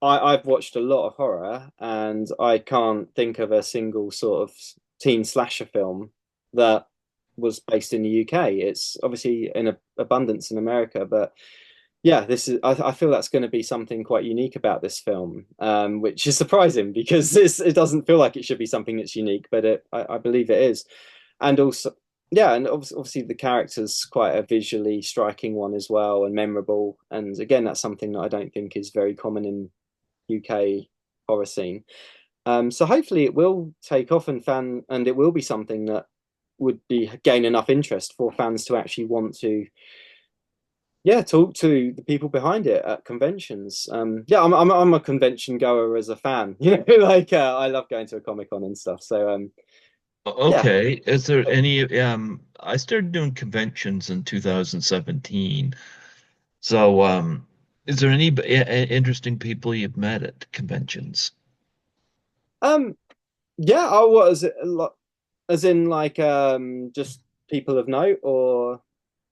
I've watched a lot of horror, and I can't think of a single sort of teen slasher film that was based in the UK. It's obviously in abundance in America, but yeah, this is. I feel that's going to be something quite unique about this film, which is surprising because it doesn't feel like it should be something that's unique, but I believe it is. And also, yeah, and obviously the character's quite a visually striking one as well and memorable. And again, that's something that I don't think is very common in UK horror scene. So hopefully it will take off and it will be something that would be gain enough interest for fans to actually want to talk to the people behind it at conventions. Yeah, I'm a convention goer as a fan. Like I love going to a Comic Con and stuff. So yeah. Okay. Is there any I started doing conventions in 2017. So is there any interesting people you've met at conventions? Um yeah, oh what is it as in like just people of note or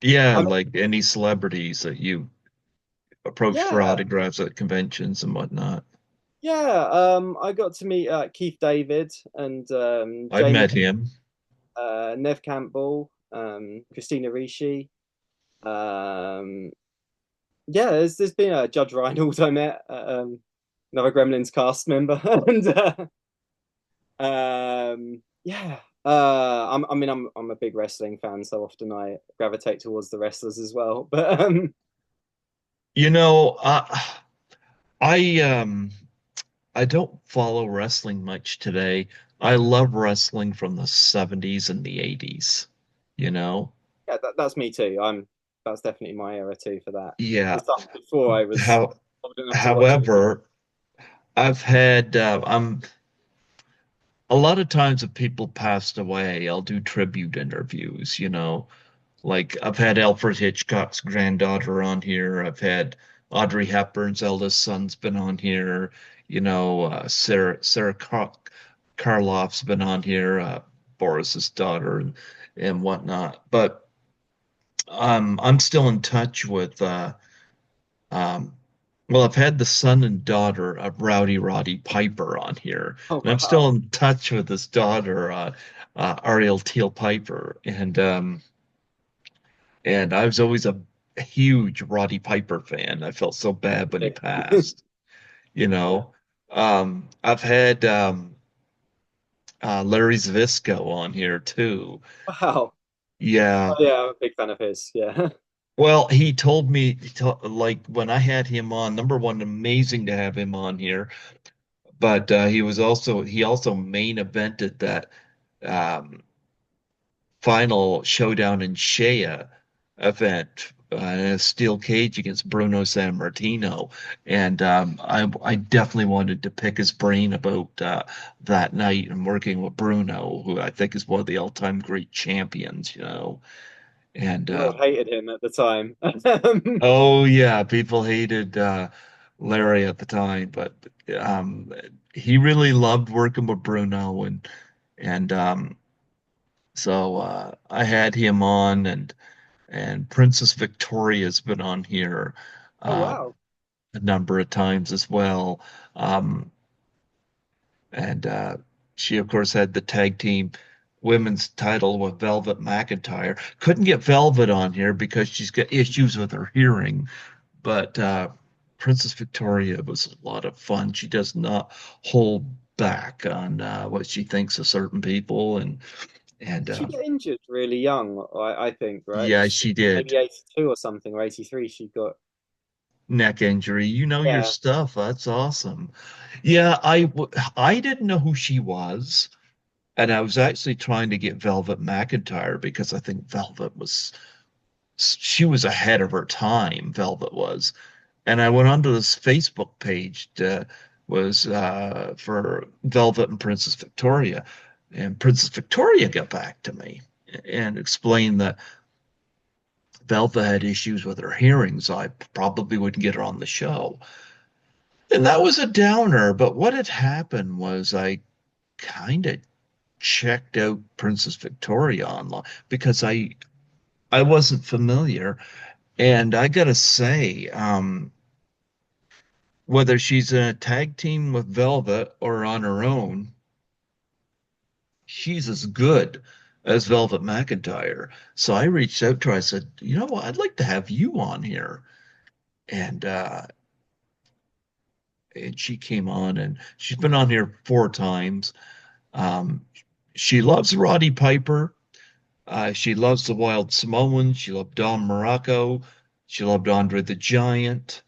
Yeah, I mean like any celebrities that you approach for yeah. autographs at conventions and whatnot. Yeah, I got to meet Keith David and I've Jamie, met him. Nev Campbell, Christina Ricci. Um, yeah, there's been a Judge Reinhold I met, another Gremlins cast member, and yeah. I mean, I'm a big wrestling fan, so often I gravitate towards the wrestlers as well. But You know, I I don't follow wrestling much today. I love wrestling from the 70s and the 80s, you know? yeah, that's me too. That's definitely my era too for that. Yeah. The stuff before I was How, old enough to watch it. however, I've had I'm a lot of times if people passed away, I'll do tribute interviews, you know. Like I've had Alfred Hitchcock's granddaughter on here. I've had Audrey Hepburn's eldest son's been on here. You know, Karloff's been on here, Boris's daughter and whatnot. But I'm still in touch with um, well, I've had the son and daughter of Rowdy Roddy Piper on here, Oh and I'm still wow. in touch with his daughter, Ariel Teal Piper, and I was always a huge Roddy Piper fan. I felt so bad when he passed, you Yeah. know. I've had Larry Zbyszko on here too. Wow. Oh, Yeah. yeah, I'm a big fan of his. Yeah. Well, he told me, like when I had him on, number one, amazing to have him on here. But he also main evented that um, final showdown in Shea event in a steel cage against Bruno Sammartino, and I definitely wanted to pick his brain about that night and working with Bruno, who I think is one of the all-time great champions, you know. And People hated him at the time. oh yeah, people hated Larry at the time, but um, he really loved working with Bruno, and so I had him on, and Princess Victoria's been on here Oh uh, wow. a number of times as well, um, and she of course had the tag team women's title with Velvet McIntyre. Couldn't get Velvet on here because she's got issues with her hearing. But Princess Victoria was a lot of fun. She does not hold back on what she thinks of certain people, and Did she get injured really young? I think, right? yeah, she did Maybe 82 or something, or 83 she got. neck injury. You know your Yeah. stuff. That's awesome. Yeah, I didn't know who she was, and I was actually trying to get Velvet McIntyre because I think Velvet was she was ahead of her time. Velvet was. And I went onto this Facebook page was for Velvet and Princess Victoria. And Princess Victoria got back to me and explained that Velva had issues with her hearing, so I probably wouldn't get her on the show. And that was a downer, but what had happened was I kind of checked out Princess Victoria online because I wasn't familiar. And I gotta say, whether she's in a tag team with Velvet or on her own, she's as good as Velvet McIntyre. So I reached out to her. I said, you know what? I'd like to have you on here. And and she came on, and she's been on here 4 times. Um, she loves Roddy Piper. She loves the Wild Samoans. She loved Don Morocco. She loved Andre the Giant.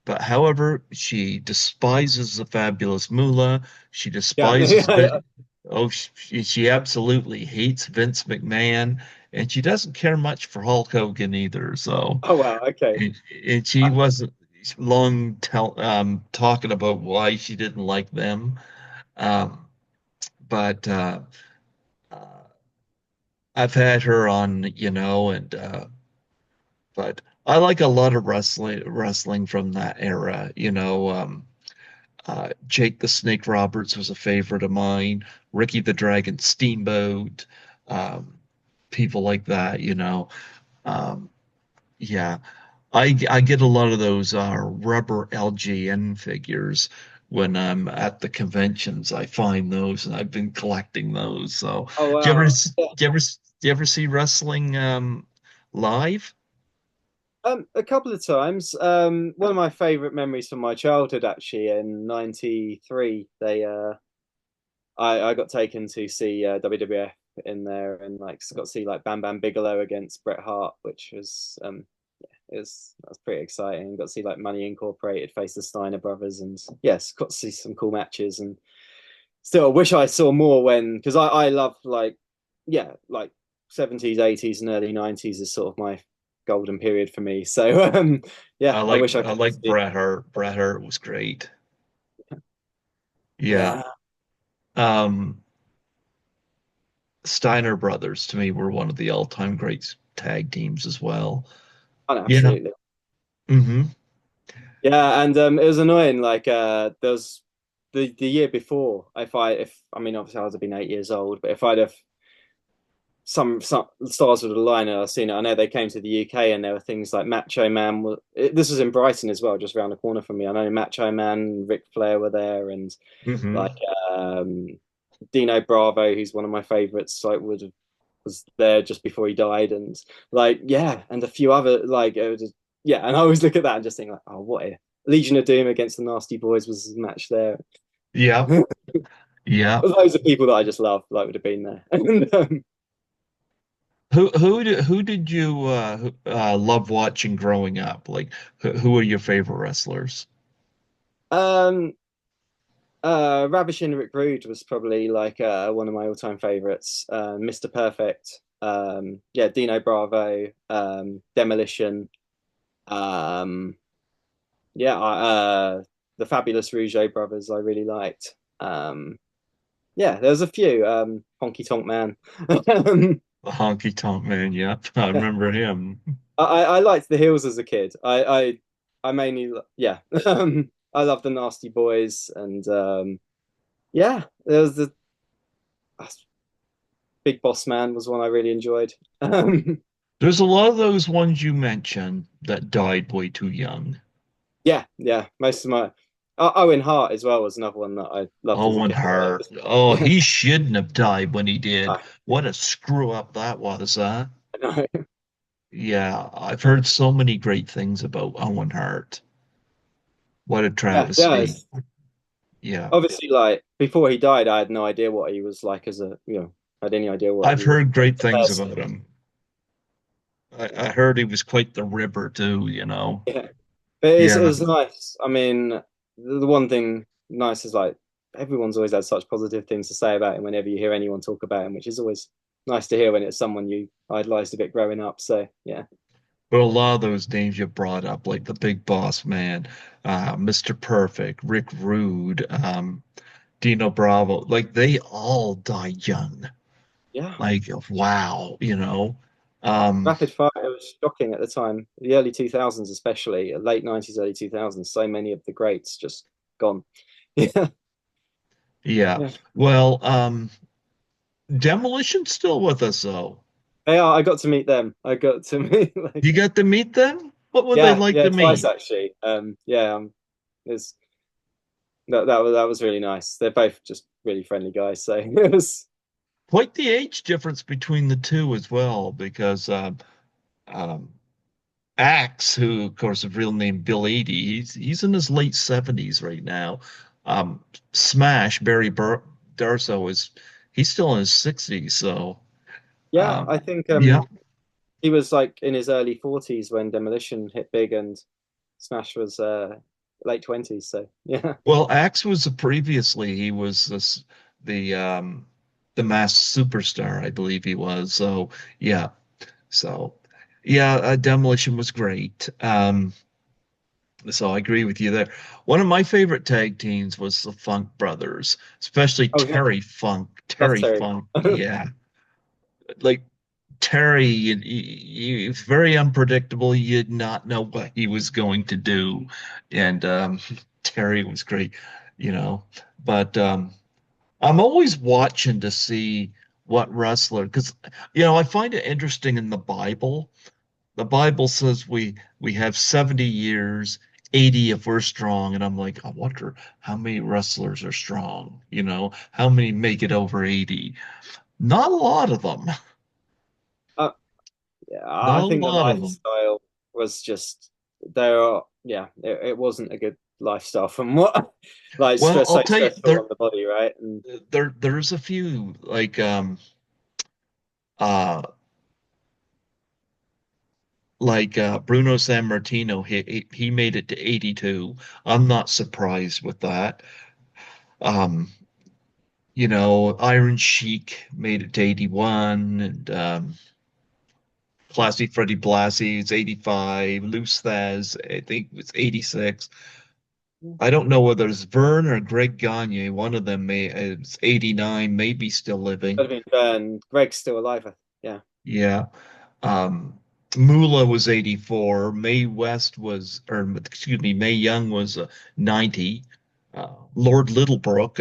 But however, she despises the Fabulous Moolah. She Yeah. despises Vin. Oh, she absolutely hates Vince McMahon, and she doesn't care much for Hulk Hogan either. So, Oh wow. Okay. and she wasn't long talking about why she didn't like them. Um, but uh, I've had her on, and but I like a lot of wrestling from that era. Jake the Snake Roberts was a favorite of mine. Ricky the Dragon Steamboat, um, people like that. Um, yeah, I get a lot of those rubber LGN figures when I'm at the conventions. I find those, and I've been collecting those. So, Oh do you ever wow. do you ever do you ever see wrestling live? A couple of times. One of my favorite memories from my childhood, actually, in '93, I got taken to see WWF in there, and like got to see like Bam Bam Bigelow against Bret Hart, which was that was pretty exciting. Got to see like Money Incorporated face the Steiner brothers, and yes, got to see some cool matches. And still, I wish I saw more when because I love like yeah like '70s, '80s, and early '90s is sort of my golden period for me. So I yeah, I like wish I I could like see. Bret Hart. Bret Hart was great. Yeah. Yeah, Um, Steiner brothers to me were one of the all-time great tag teams as well. I know, Yeah. absolutely. Hmm. Yeah, and it was annoying. Like there was the year before. If I mean obviously I would have been 8 years old, but if I'd have some stars would have aligned and I've seen it. I know they came to the UK and there were things like Macho Man. This was in Brighton as well, just around the corner from me. I know Macho Man, Ric Flair were there, and like Hmm. um, Dino Bravo, who's one of my favourites, like was there just before he died, and like yeah, and a few other like it was just, yeah. And I always look at that and just think like, oh, what a Legion of Doom against the Nasty Boys was a match there. Yeah. Yeah. Loads of people that I just love like would have been there. And, Who did you love watching growing up? Like who are your favorite wrestlers? um, Ravishing Rick Rude was probably like one of my all-time favorites. Mr. Perfect, yeah, Dino Bravo, Demolition, um, yeah, the Fabulous Rougeau brothers I really liked. Yeah, there's a few. Honky Tonk Man. The Honky Tonk Man, yeah. I remember him. I liked the Hills as a kid. I mainly yeah. I love the Nasty Boys and yeah, there was the Big Boss Man was one I really enjoyed. There's a lot of those ones you mentioned that died way too young. Yeah, yeah. Most of my Owen Hart as well was another one that I loved as a Owen kid. Hart. Oh, Yeah, he shouldn't have died when he did. I What a screw up that was, huh? know. Yeah, I've heard so many great things about Owen Hart. What a Yeah, yeah. travesty. Yeah. Obviously, like before he died, I had no idea what he was like as a I had any idea what I've he was heard like great as a things person. about him. I heard he was quite the ripper too. Yeah, but it Yeah. was nice. I mean, the one thing nice is like everyone's always had such positive things to say about him whenever you hear anyone talk about him, which is always nice to hear when it's someone you idolized a bit growing up. So yeah, But a lot of those names you brought up, like the Big Boss Man, Mr. Perfect, Rick Rude, Dino Bravo, like they all died young. Yeah. Like, wow, you know. Um, Rapid fire, it was shocking at the time. The early 2000s, especially, late 90s, early 2000s, so many of the greats just gone. Yeah. yeah. Yeah. Well, Demolition's still with us though. They are. I got to meet them. I got to meet like You got to meet them? What would they yeah, like yeah, to twice meet? actually. Yeah, it's that was really nice. They're both just really friendly guys. So it was Quite the age difference between the two as well, because um, Axe, who of course is real name Bill 80, he's in his late 70s right now. Um, Smash, Darso is he's still in his 60s, so yeah, um, I think yeah. he was like in his early 40s when Demolition hit big and Smash was late 20s. So yeah. Well, Axe was previously he was the Masked Superstar, I believe he was. So yeah, so yeah, Demolition was great. So I agree with you there. One of my favorite tag teams was the Funk Brothers, especially Oh yeah, Terry Funk. love Terry Terry. Funk, yeah, like Terry, he's very unpredictable. You did not know what he was going to do, and Terry was great, you know. But I'm always watching to see what wrestler, because I find it interesting in the Bible. The Bible says we have 70 years, 80 if we're strong, and I'm like, I wonder how many wrestlers are strong, how many make it over 80? Not a lot of them. Uh, yeah, Not I a think the lot of them. lifestyle was just there. Yeah, it wasn't a good lifestyle from what like Well, stress I'll so tell you, stressful on the body, right? And there's a few uh Bruno Sammartino. He made it to 82. I'm not surprised with that. Um, Iron Sheik made it to 81, and Classy Freddie Blassie is 85. Loose Thaz, I think, was 86. I don't know whether it's Vern or Greg Gagne. One of them is 89, maybe still living. I mean, Greg's still alive. Yeah. Yeah. Um, Moolah was 84. Mae West was, or excuse me, Mae Young was 90. Lord Littlebrook,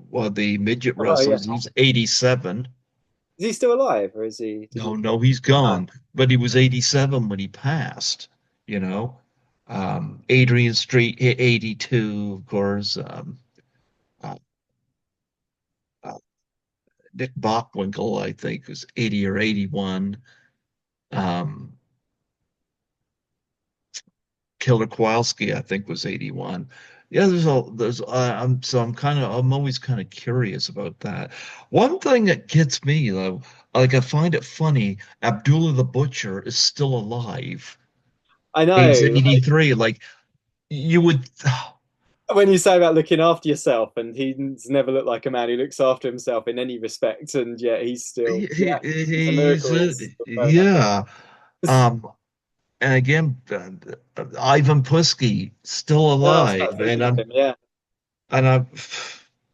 one of the midget Oh yeah. wrestlers, he's 87. Is he still alive, or is he? Did No, he? no, he's Ah, gone, but he was 87 when he passed, you know. Adrian Street hit 82, of course. Uh, uh, Nick Bockwinkel, I think, was 80 or 81. Um, Killer Kowalski, I think, was 81. Yeah, I'm always kind of curious about that. One thing that gets me though, like I find it funny, Abdullah the Butcher is still alive. I He's know. Like 83. Like you would, when you say about looking after yourself, and he's never looked like a man who looks after himself in any respect, and yet he's still, yeah, it's a miracle he's still going. yeah. Um, and again, Ivan Putski still No, I started alive, and thinking of I'm him. Yeah, and I'm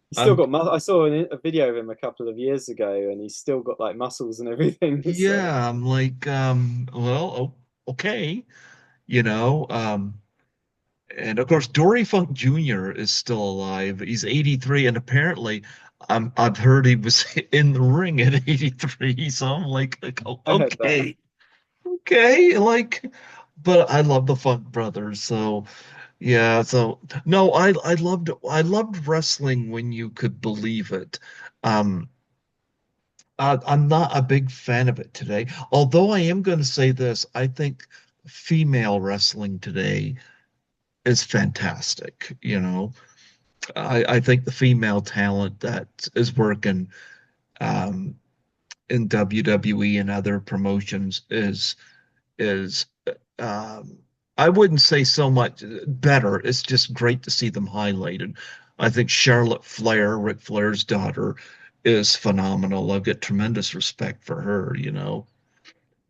he's still I'm got. I saw a video of him a couple of years ago, and he's still got like muscles and everything. So yeah, I'm like, well, okay, you know, and of course Dory Funk Jr. is still alive. He's 83, and apparently, I've heard he was in the ring at 83. So I'm like, oh, I heard that. okay, like, but I love the Funk Brothers, so yeah. So no, I loved wrestling when you could believe it. Um, I'm not a big fan of it today. Although I am going to say this, I think female wrestling today is fantastic. I think the female talent that is working um, in WWE and other promotions is um, I wouldn't say so much better. It's just great to see them highlighted. I think Charlotte Flair, Ric Flair's daughter, is phenomenal. I've got tremendous respect for her.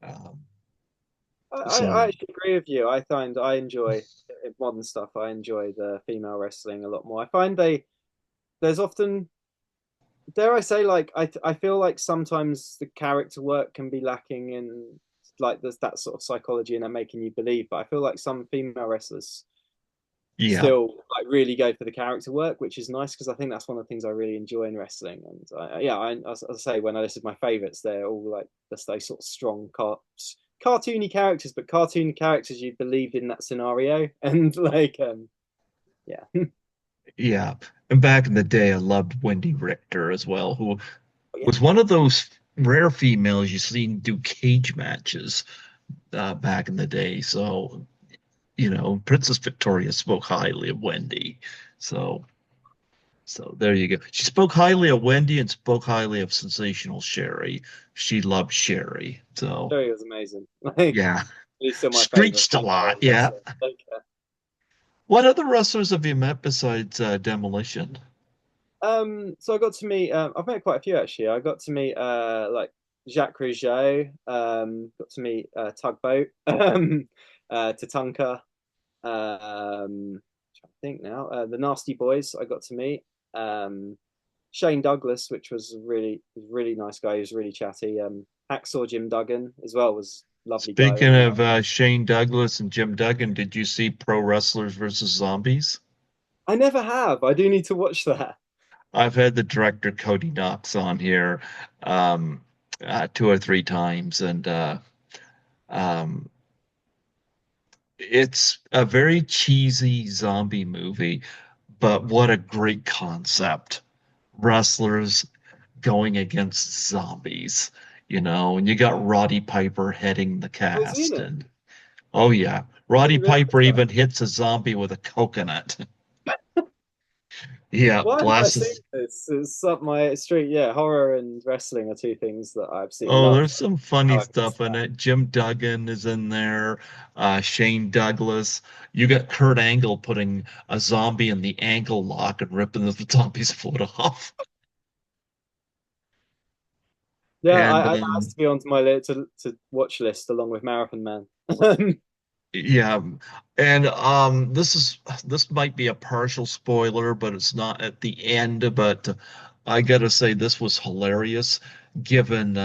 Um, I so actually agree with you. I find I enjoy modern stuff. I enjoy the female wrestling a lot more. I find they there's often, dare I say, like I feel like sometimes the character work can be lacking in like there's that sort of psychology and they're making you believe. But I feel like some female wrestlers Yeah. still like really go for the character work, which is nice because I think that's one of the things I really enjoy in wrestling. And yeah, as I say, when I listed my favorites, they're all like just those sort of strong cartoony characters, but cartoon characters you believed in that scenario, and like yeah, Yeah. And back in the day, I loved Wendy Richter as well, who yeah. was one of those rare females you seen do cage matches back in the day. So, Princess Victoria spoke highly of Wendy. So, so there you go. She spoke highly of Wendy and spoke highly of Sensational Sherry. She loved Sherry. So, Sherry was amazing. Like yeah, he's still my favorite screeched a lot. female Yeah. wrestler. Like, What other wrestlers have you met besides Demolition? so I got to meet. I've met quite a few actually. I got to meet like Jacques Rougeau. Got to meet Tugboat, Tatanka. I think now the Nasty Boys. I got to meet Shane Douglas, which was really nice guy. He was really chatty. Hacksaw Jim Duggan as well was a lovely guy. Speaking of Shane Douglas and Jim Duggan, did you see Pro Wrestlers versus Zombies? I never have. I do need to watch that. I've had the director Cody Knox on here um, two or three times, and um, it's a very cheesy zombie movie, but what a great concept. Wrestlers going against zombies, and you got Roddy Piper heading the Was he in cast, it? and oh yeah, I Roddy didn't realize Piper that. even hits a zombie with a coconut. Yeah, Why haven't I seen blesses. this? It's up my street. Yeah, horror and wrestling are two things that I absolutely Oh, love. there's some funny How I've stuff missed in it. Jim Duggan is in there, Shane Douglas. You got Kurt Angle putting a zombie in the ankle lock and ripping the zombie's foot off. Yeah, And that has to be onto my to watch list along with Marathon Man. yeah, and this might be a partial spoiler, but it's not at the end. But I gotta say this was hilarious, given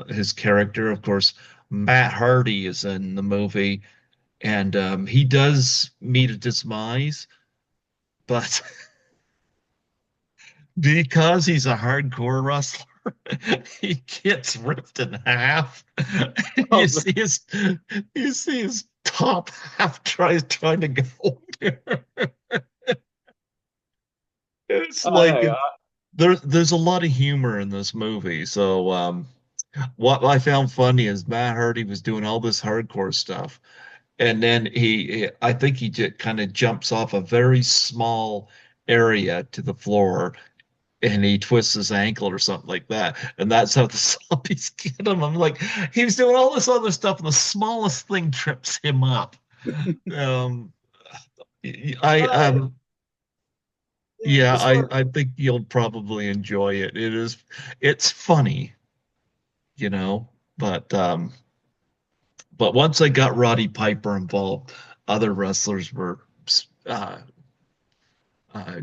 his character. Of course, Matt Hardy is in the movie, and he does meet a demise, but because he's a hardcore wrestler, he gets ripped in half. You Oh, see his you see his top half trying to go there. It's I like know. there's a lot of humor in this movie. So what I found funny is Matt Hardy was doing all this hardcore stuff, and then I think he just kind of jumps off a very small area to the floor and he twists his ankle or something like that. And that's how the zombies get him. I'm like, he was doing all this other stuff, and the smallest thing trips him up. Um, I I, yeah, yeah, it's one. I think you'll probably enjoy it. It's funny, you know, but once I got Roddy Piper involved, other wrestlers were uh,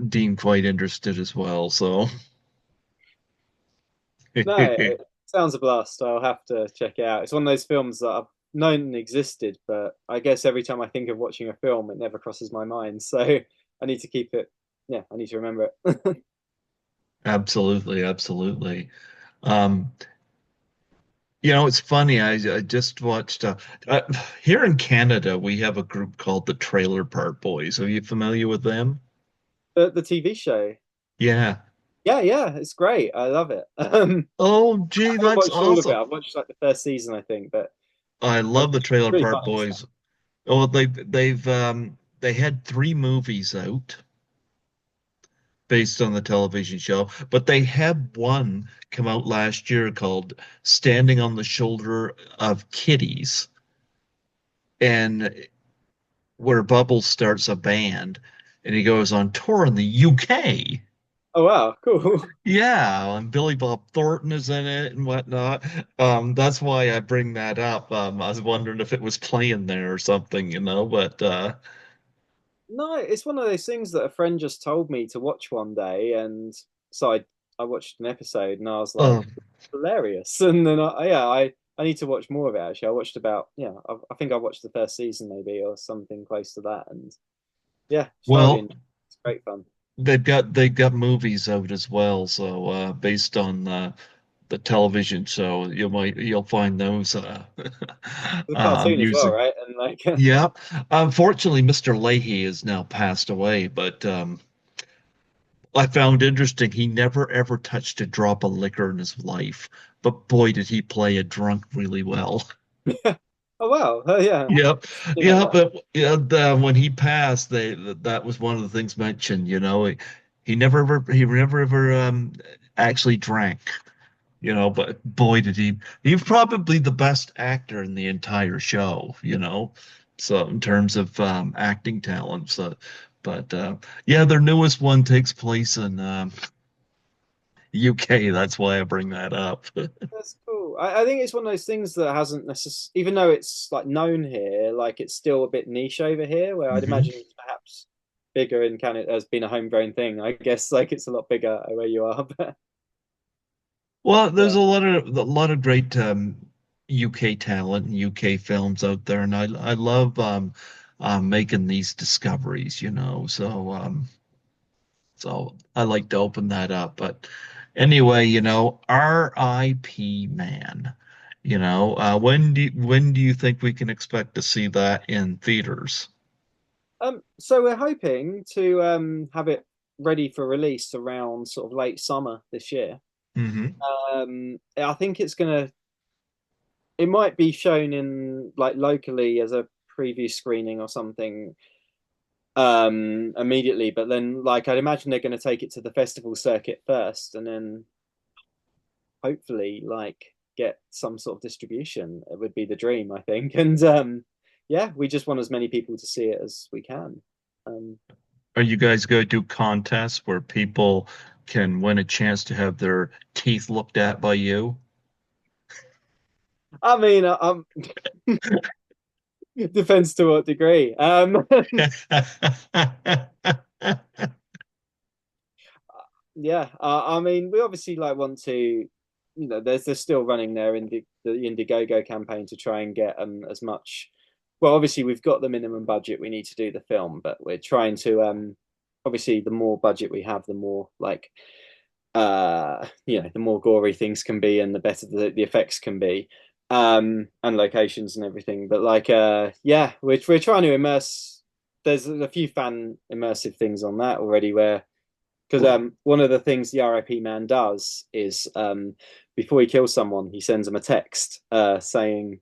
deemed quite interested as well. So No, it sounds a blast. I'll have to check it out. It's one of those films that I've known existed, but I guess every time I think of watching a film, it never crosses my mind. So I need to keep it. Yeah, I need to remember it. absolutely, absolutely. Um, it's funny. I just watched here in Canada, we have a group called the Trailer Park Boys. Are you familiar with them? The TV show. Yeah. Yeah, yeah, it's great. I love it. Oh, I gee, haven't that's watched all of it. awesome. I've watched like the first season, I think, but I love the Trailer really Park funny stuff. Boys. Oh, they had three movies out based on the television show, but they had one come out last year called Standing on the Shoulder of Kitties, and where Bubbles starts a band and he goes on tour in the UK. Oh wow, cool. Yeah, and Billy Bob Thornton is in it and whatnot. That's why I bring that up. I was wondering if it was playing there or something, but No, it's one of those things that a friend just told me to watch one day, and so I watched an episode, and I was Oh, like, hilarious. And then I need to watch more of it. Actually, I watched about I think I watched the first season maybe or something close to that, and yeah, thoroughly well, enjoyed it. It's great fun. they've got movies out as well, so based on the television show, you'll find those The cartoon as well, using. right? And like, Yeah. Unfortunately, Mr. Leahy has now passed away, but I found interesting he never ever touched a drop of liquor in his life. But boy, did he play a drunk really well. oh wow, oh, yeah, Yep. didn't know Yeah, that. but yeah, when he passed, that was one of the things mentioned, he never ever actually drank, but boy did he's probably the best actor in the entire show. So in terms of acting talent. So but yeah, their newest one takes place in UK. That's why I bring that up. That's cool. I think it's one of those things that hasn't necessarily, even though it's like known here, like it's still a bit niche over here, where I'd Mhm. imagine it's perhaps bigger in Canada has been a homegrown thing. I guess like it's a lot bigger where you are, but Well, there's yeah. a lot of great UK talent and UK films out there, and I love making these discoveries. So I like to open that up. But anyway, R.I.P. Man. When do you think we can expect to see that in theaters? So we're hoping to have it ready for release around sort of late summer this year. Hmm. I think it might be shown in like locally as a preview screening or something immediately, but then like I'd imagine they're going to take it to the festival circuit first and then hopefully like get some sort of distribution. It would be the dream, I think. And yeah, we just want as many people to see it as we can. um Are you guys going to do contests where people can win a chance to have their teeth looked at by you? I mean, depends to what degree. Yeah, I mean, we obviously like want to, they're still running the Indiegogo campaign to try and get as much. Well, obviously we've got the minimum budget we need to do the film, but we're trying to obviously the more budget we have, the more like the more gory things can be and the better the effects can be, and locations and everything. But like yeah, we're trying to immerse. There's a few fan immersive things on that already where because one of the things the RIP man does is before he kills someone, he sends them a text saying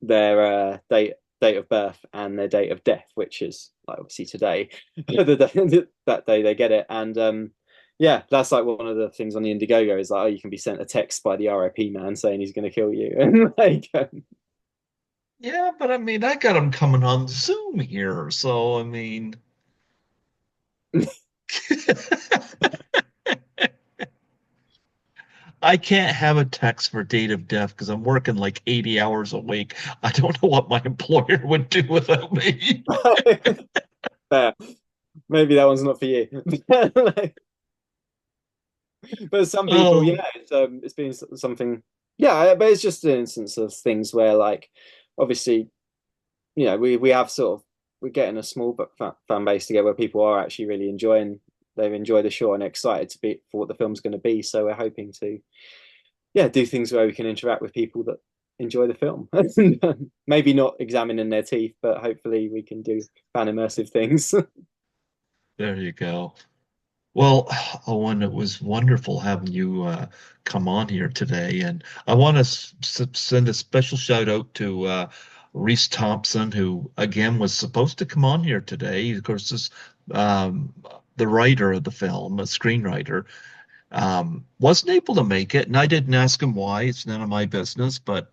their date of birth and their date of death, which is like obviously today, that day they get it, and yeah, that's like one of the things on the Indiegogo is like, oh, you can be sent a text by the RIP man saying he's going to kill you, and like, Yeah, but I mean, I got them coming on Zoom here, so I mean, I can't have a text for date of death because I'm working like 80 hours a week. I don't know what my employer would do without me. fair. Maybe that one's not for you. Like, but some people, Oh, yeah, it's been something. Yeah, but it's just an instance of things where, like, obviously, we have sort of we're getting a small but fan base together where people are actually really enjoying. They've enjoyed the show and excited to be for what the film's going to be. So we're hoping to, yeah, do things where we can interact with people that enjoy the film. Maybe not examining their teeth, but hopefully we can do fan immersive things. there you go. Well, Owen, it was wonderful having you come on here today. And I want to send a special shout out to Reese Thompson, who again was supposed to come on here today. Of course, is um, the writer of the film, a screenwriter, wasn't able to make it, and I didn't ask him why. It's none of my business. But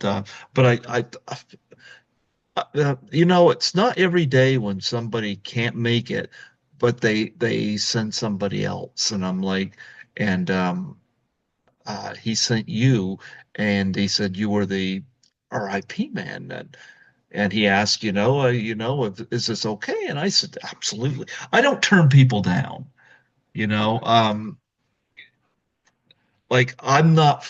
it's not every day when somebody can't make it, but they send somebody else, and I'm like, and he sent you, and he said you were the RIP man, And he asked, is this okay? And I said, absolutely. I don't turn people down, you know. No. Like I'm not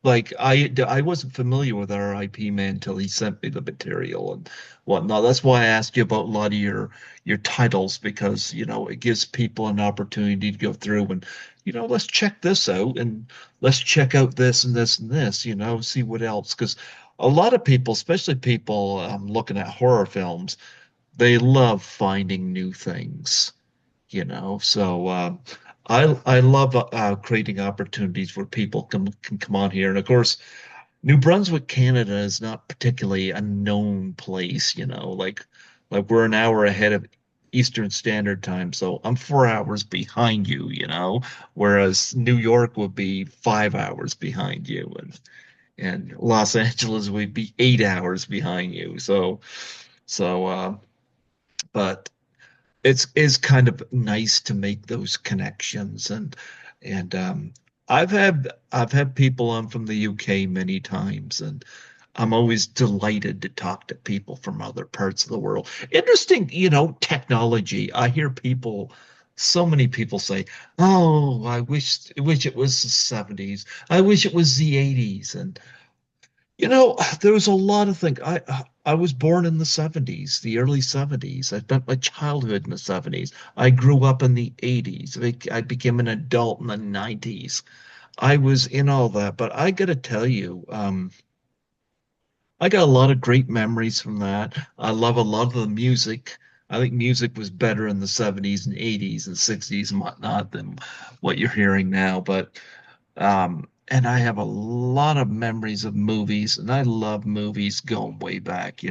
like I wasn't familiar with R.I.P. Man until he sent me the material and whatnot. That's why I asked you about a lot of your titles because it gives people an opportunity to go through and let's check this out and let's check out this and this and this, see what else. Because a lot of people, especially people looking at horror films, they love finding new things, So I love creating opportunities where people can come on here. And of course, New Brunswick, Canada is not particularly a known place, like we're an hour ahead of Eastern Standard Time, so I'm 4 hours behind you, whereas New York would be 5 hours behind you, and Los Angeles would be 8 hours behind you. But it's is kind of nice to make those connections and I've had people on from the UK many times and I'm always delighted to talk to people from other parts of the world. Interesting, technology. I hear so many people say, "Oh, I wish it was the 70s. I wish it was the 80s." And there was a lot of things. I was born in the 70s, the early 70s. I spent my childhood in the 70s. I grew up in the 80s. I became an adult in the 90s. I was in all that, but I got to tell you, I got a lot of great memories from that. I love a lot of the music. I think music was better in the 70s and 80s and 60s and whatnot than what you're hearing now. And I have a lot of memories of movies, and I love movies going way back.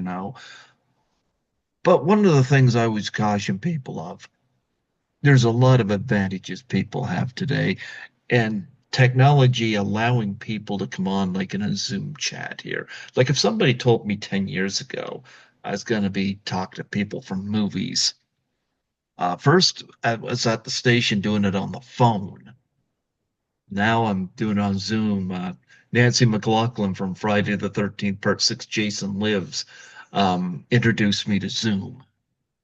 But one of the things I always caution people of, there's a lot of advantages people have today, and technology allowing people to come on like in a Zoom chat here. Like if somebody told me 10 years ago I was going to be talking to people from movies, first I was at the station doing it on the phone. Now I'm doing it on Zoom. Nancy McLaughlin from Friday the 13th, Part 6, Jason Lives, introduced me to Zoom.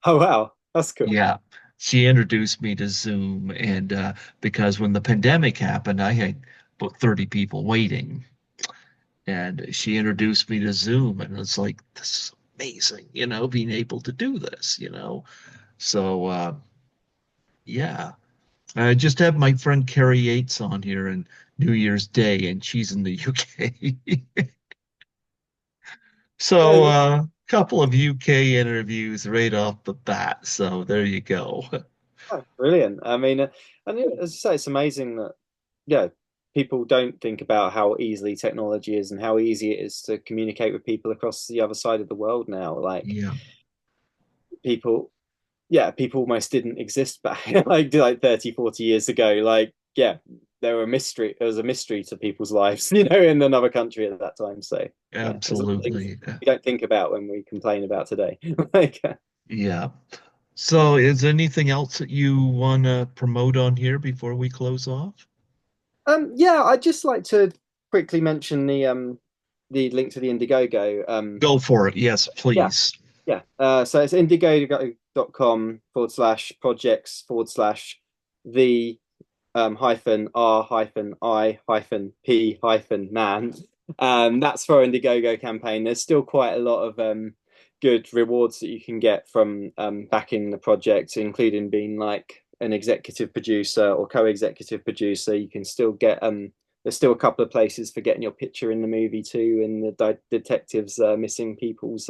Oh wow, that's cool. Yeah, she introduced me to Zoom, and because when the pandemic happened, I had about 30 people waiting, and she introduced me to Zoom, and it's like this is amazing, being able to do this. So yeah, I just had my friend Carrie Yates on here on New Year's Day, and she's in the UK. So Yeah, couple of UK interviews right off the bat. So there you go. oh, brilliant. I mean, and yeah, as I say, it's amazing that yeah, people don't think about how easily technology is and how easy it is to communicate with people across the other side of the world now. Like Yeah, people, yeah, people almost didn't exist back like 30, 40 years ago. Like, yeah, there were a mystery. There was a mystery to people's lives, in another country at that time. So yeah, there's a lot of things absolutely. we don't think about when we complain about today. like, Yeah. So is there anything else that you want to promote on here before we close off? yeah, I'd just like to quickly mention the link to the Indiegogo. Go for it. Yes, Yeah, please. yeah. So it's indiegogo.com/projects/the hyphen R hyphen I hyphen P hyphen man. That's for Indiegogo campaign. There's still quite a lot of good rewards that you can get from backing the project, including being like an executive producer or co-executive producer. You can still get there's still a couple of places for getting your picture in the movie too, and the detectives missing people's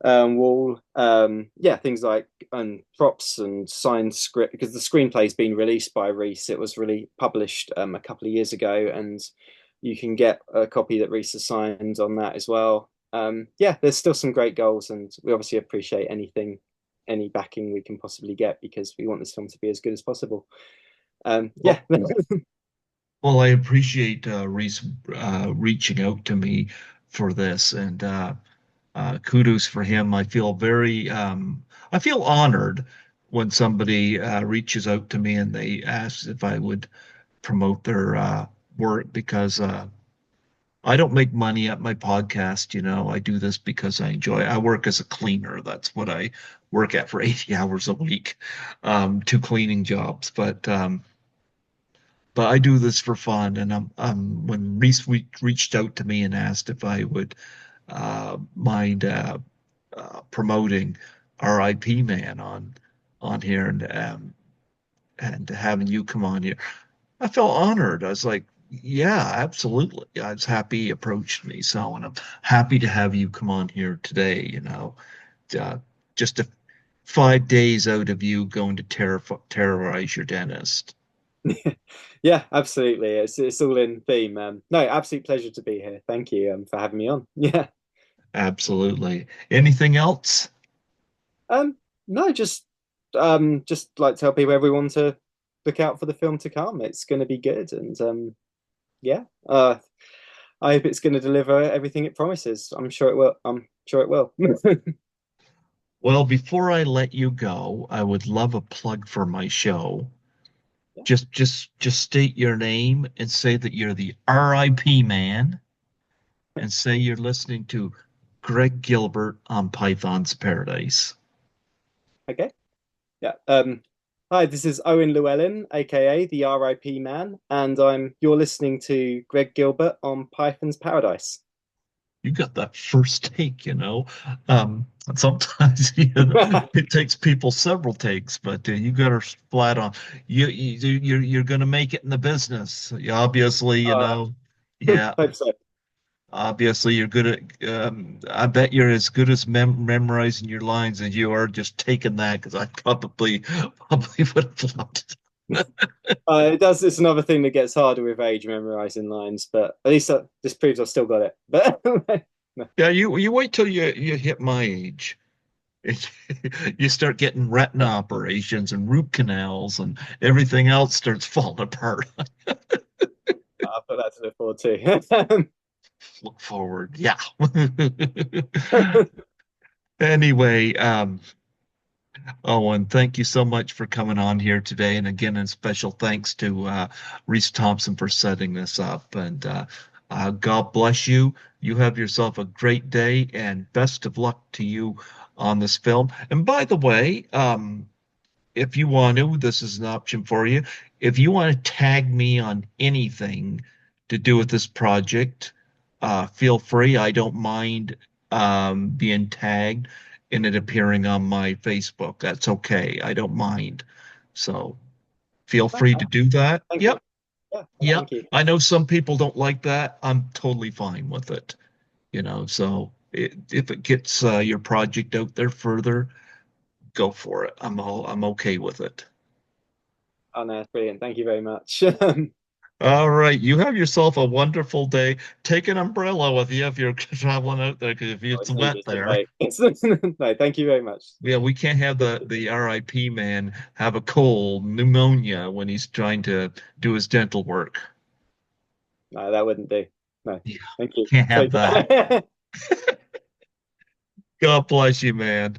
wall. Yeah, things like props and signed script because the screenplay's been released by Reese. It was really published a couple of years ago, and you can get a copy that Reese has signed on that as well. Yeah, there's still some great goals, and we obviously appreciate any backing we can possibly get because we want this film to be as good as possible. Yeah, Well, well, I appreciate Reese reaching out to me for this, and kudos for him. I feel honored when somebody reaches out to me and they ask if I would promote their work because I don't make money at my podcast, you know. I do this because I enjoy it. I work as a cleaner. That's what I work at for 80 hours a week, two cleaning jobs. But I do this for fun. And when Reese reached out to me and asked if I would mind promoting R.I.P. Man on here and having you come on here, I felt honored. I was like, yeah, absolutely. I was happy he approached me. So, and I'm happy to have you come on here today, you know, uh, just 5 days out of you going to terrorize your dentist. Yeah, absolutely. It's all in theme. No, absolute pleasure to be here. Thank you for having me on. Yeah. Absolutely. Anything else? Um, no, just like tell people everyone to look out for the film to come. It's going to be good, and yeah, I hope it's going to deliver everything it promises. I'm sure it will. I'm sure it will. Well, before I let you go, I would love a plug for my show. Yeah. Just state your name and say that you're the RIP man and say you're listening to Greg Gilbert on Python's Paradise. Okay. Yeah. Hi, this is Owen Llewelyn, aka the RIP Man, and you're listening to Greg Gilbert on Python's Paradise. You got that first take, you know. Sometimes it takes people several takes, but you got her flat on. You're going to make it in the business. Obviously, you uh, know. Yeah, Hope so. obviously you're good at. I bet you're as good as memorizing your lines as you are just taking that because I probably would have loved it. It does. It's another thing that gets harder with age, memorizing lines. But at least this proves I've still got it. But Yeah, you wait till you hit my age. You start getting retina operations and root canals and everything else starts falling apart. I'll put that to look forward to. Look forward. Yeah. Anyway, Owen, thank you so much for coming on here today. And again, a special thanks to Reese Thompson for setting this up. And God bless you. You have yourself a great day and best of luck to you on this film. And by the way, if you want to, this is an option for you. If you want to tag me on anything to do with this project, feel free. I don't mind being tagged and it appearing on my Facebook. That's okay. I don't mind. So feel free to do that. Thank you. Yep. Yeah, Yep. thank you. I know some people don't like that. I'm totally fine with it. You know, so if it gets your project out there further, go for it. I'm okay with it. Oh no, that's brilliant. Thank you very much. All right. You have yourself a wonderful day. Take an umbrella with you if you're traveling out there, because if Oh, it's it's wet needed there, today. No, thank you very much. yeah, we can't have the RIP man have a cold, pneumonia when he's trying to do his dental work. No, that wouldn't do. No, Yeah, thank you. can't have Take that. care. God bless you, man.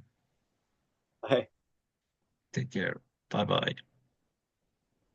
Bye. Take care. Bye bye.